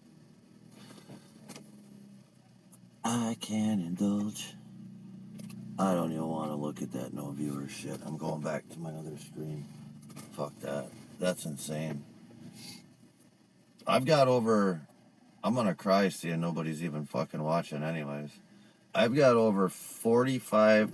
[SPEAKER 6] I can't indulge. I don't even want to look at that no viewer shit. I'm going back to my other screen. Fuck that. That's insane. I've got over... I'm gonna cry seeing nobody's even fucking watching anyways. I've got over 45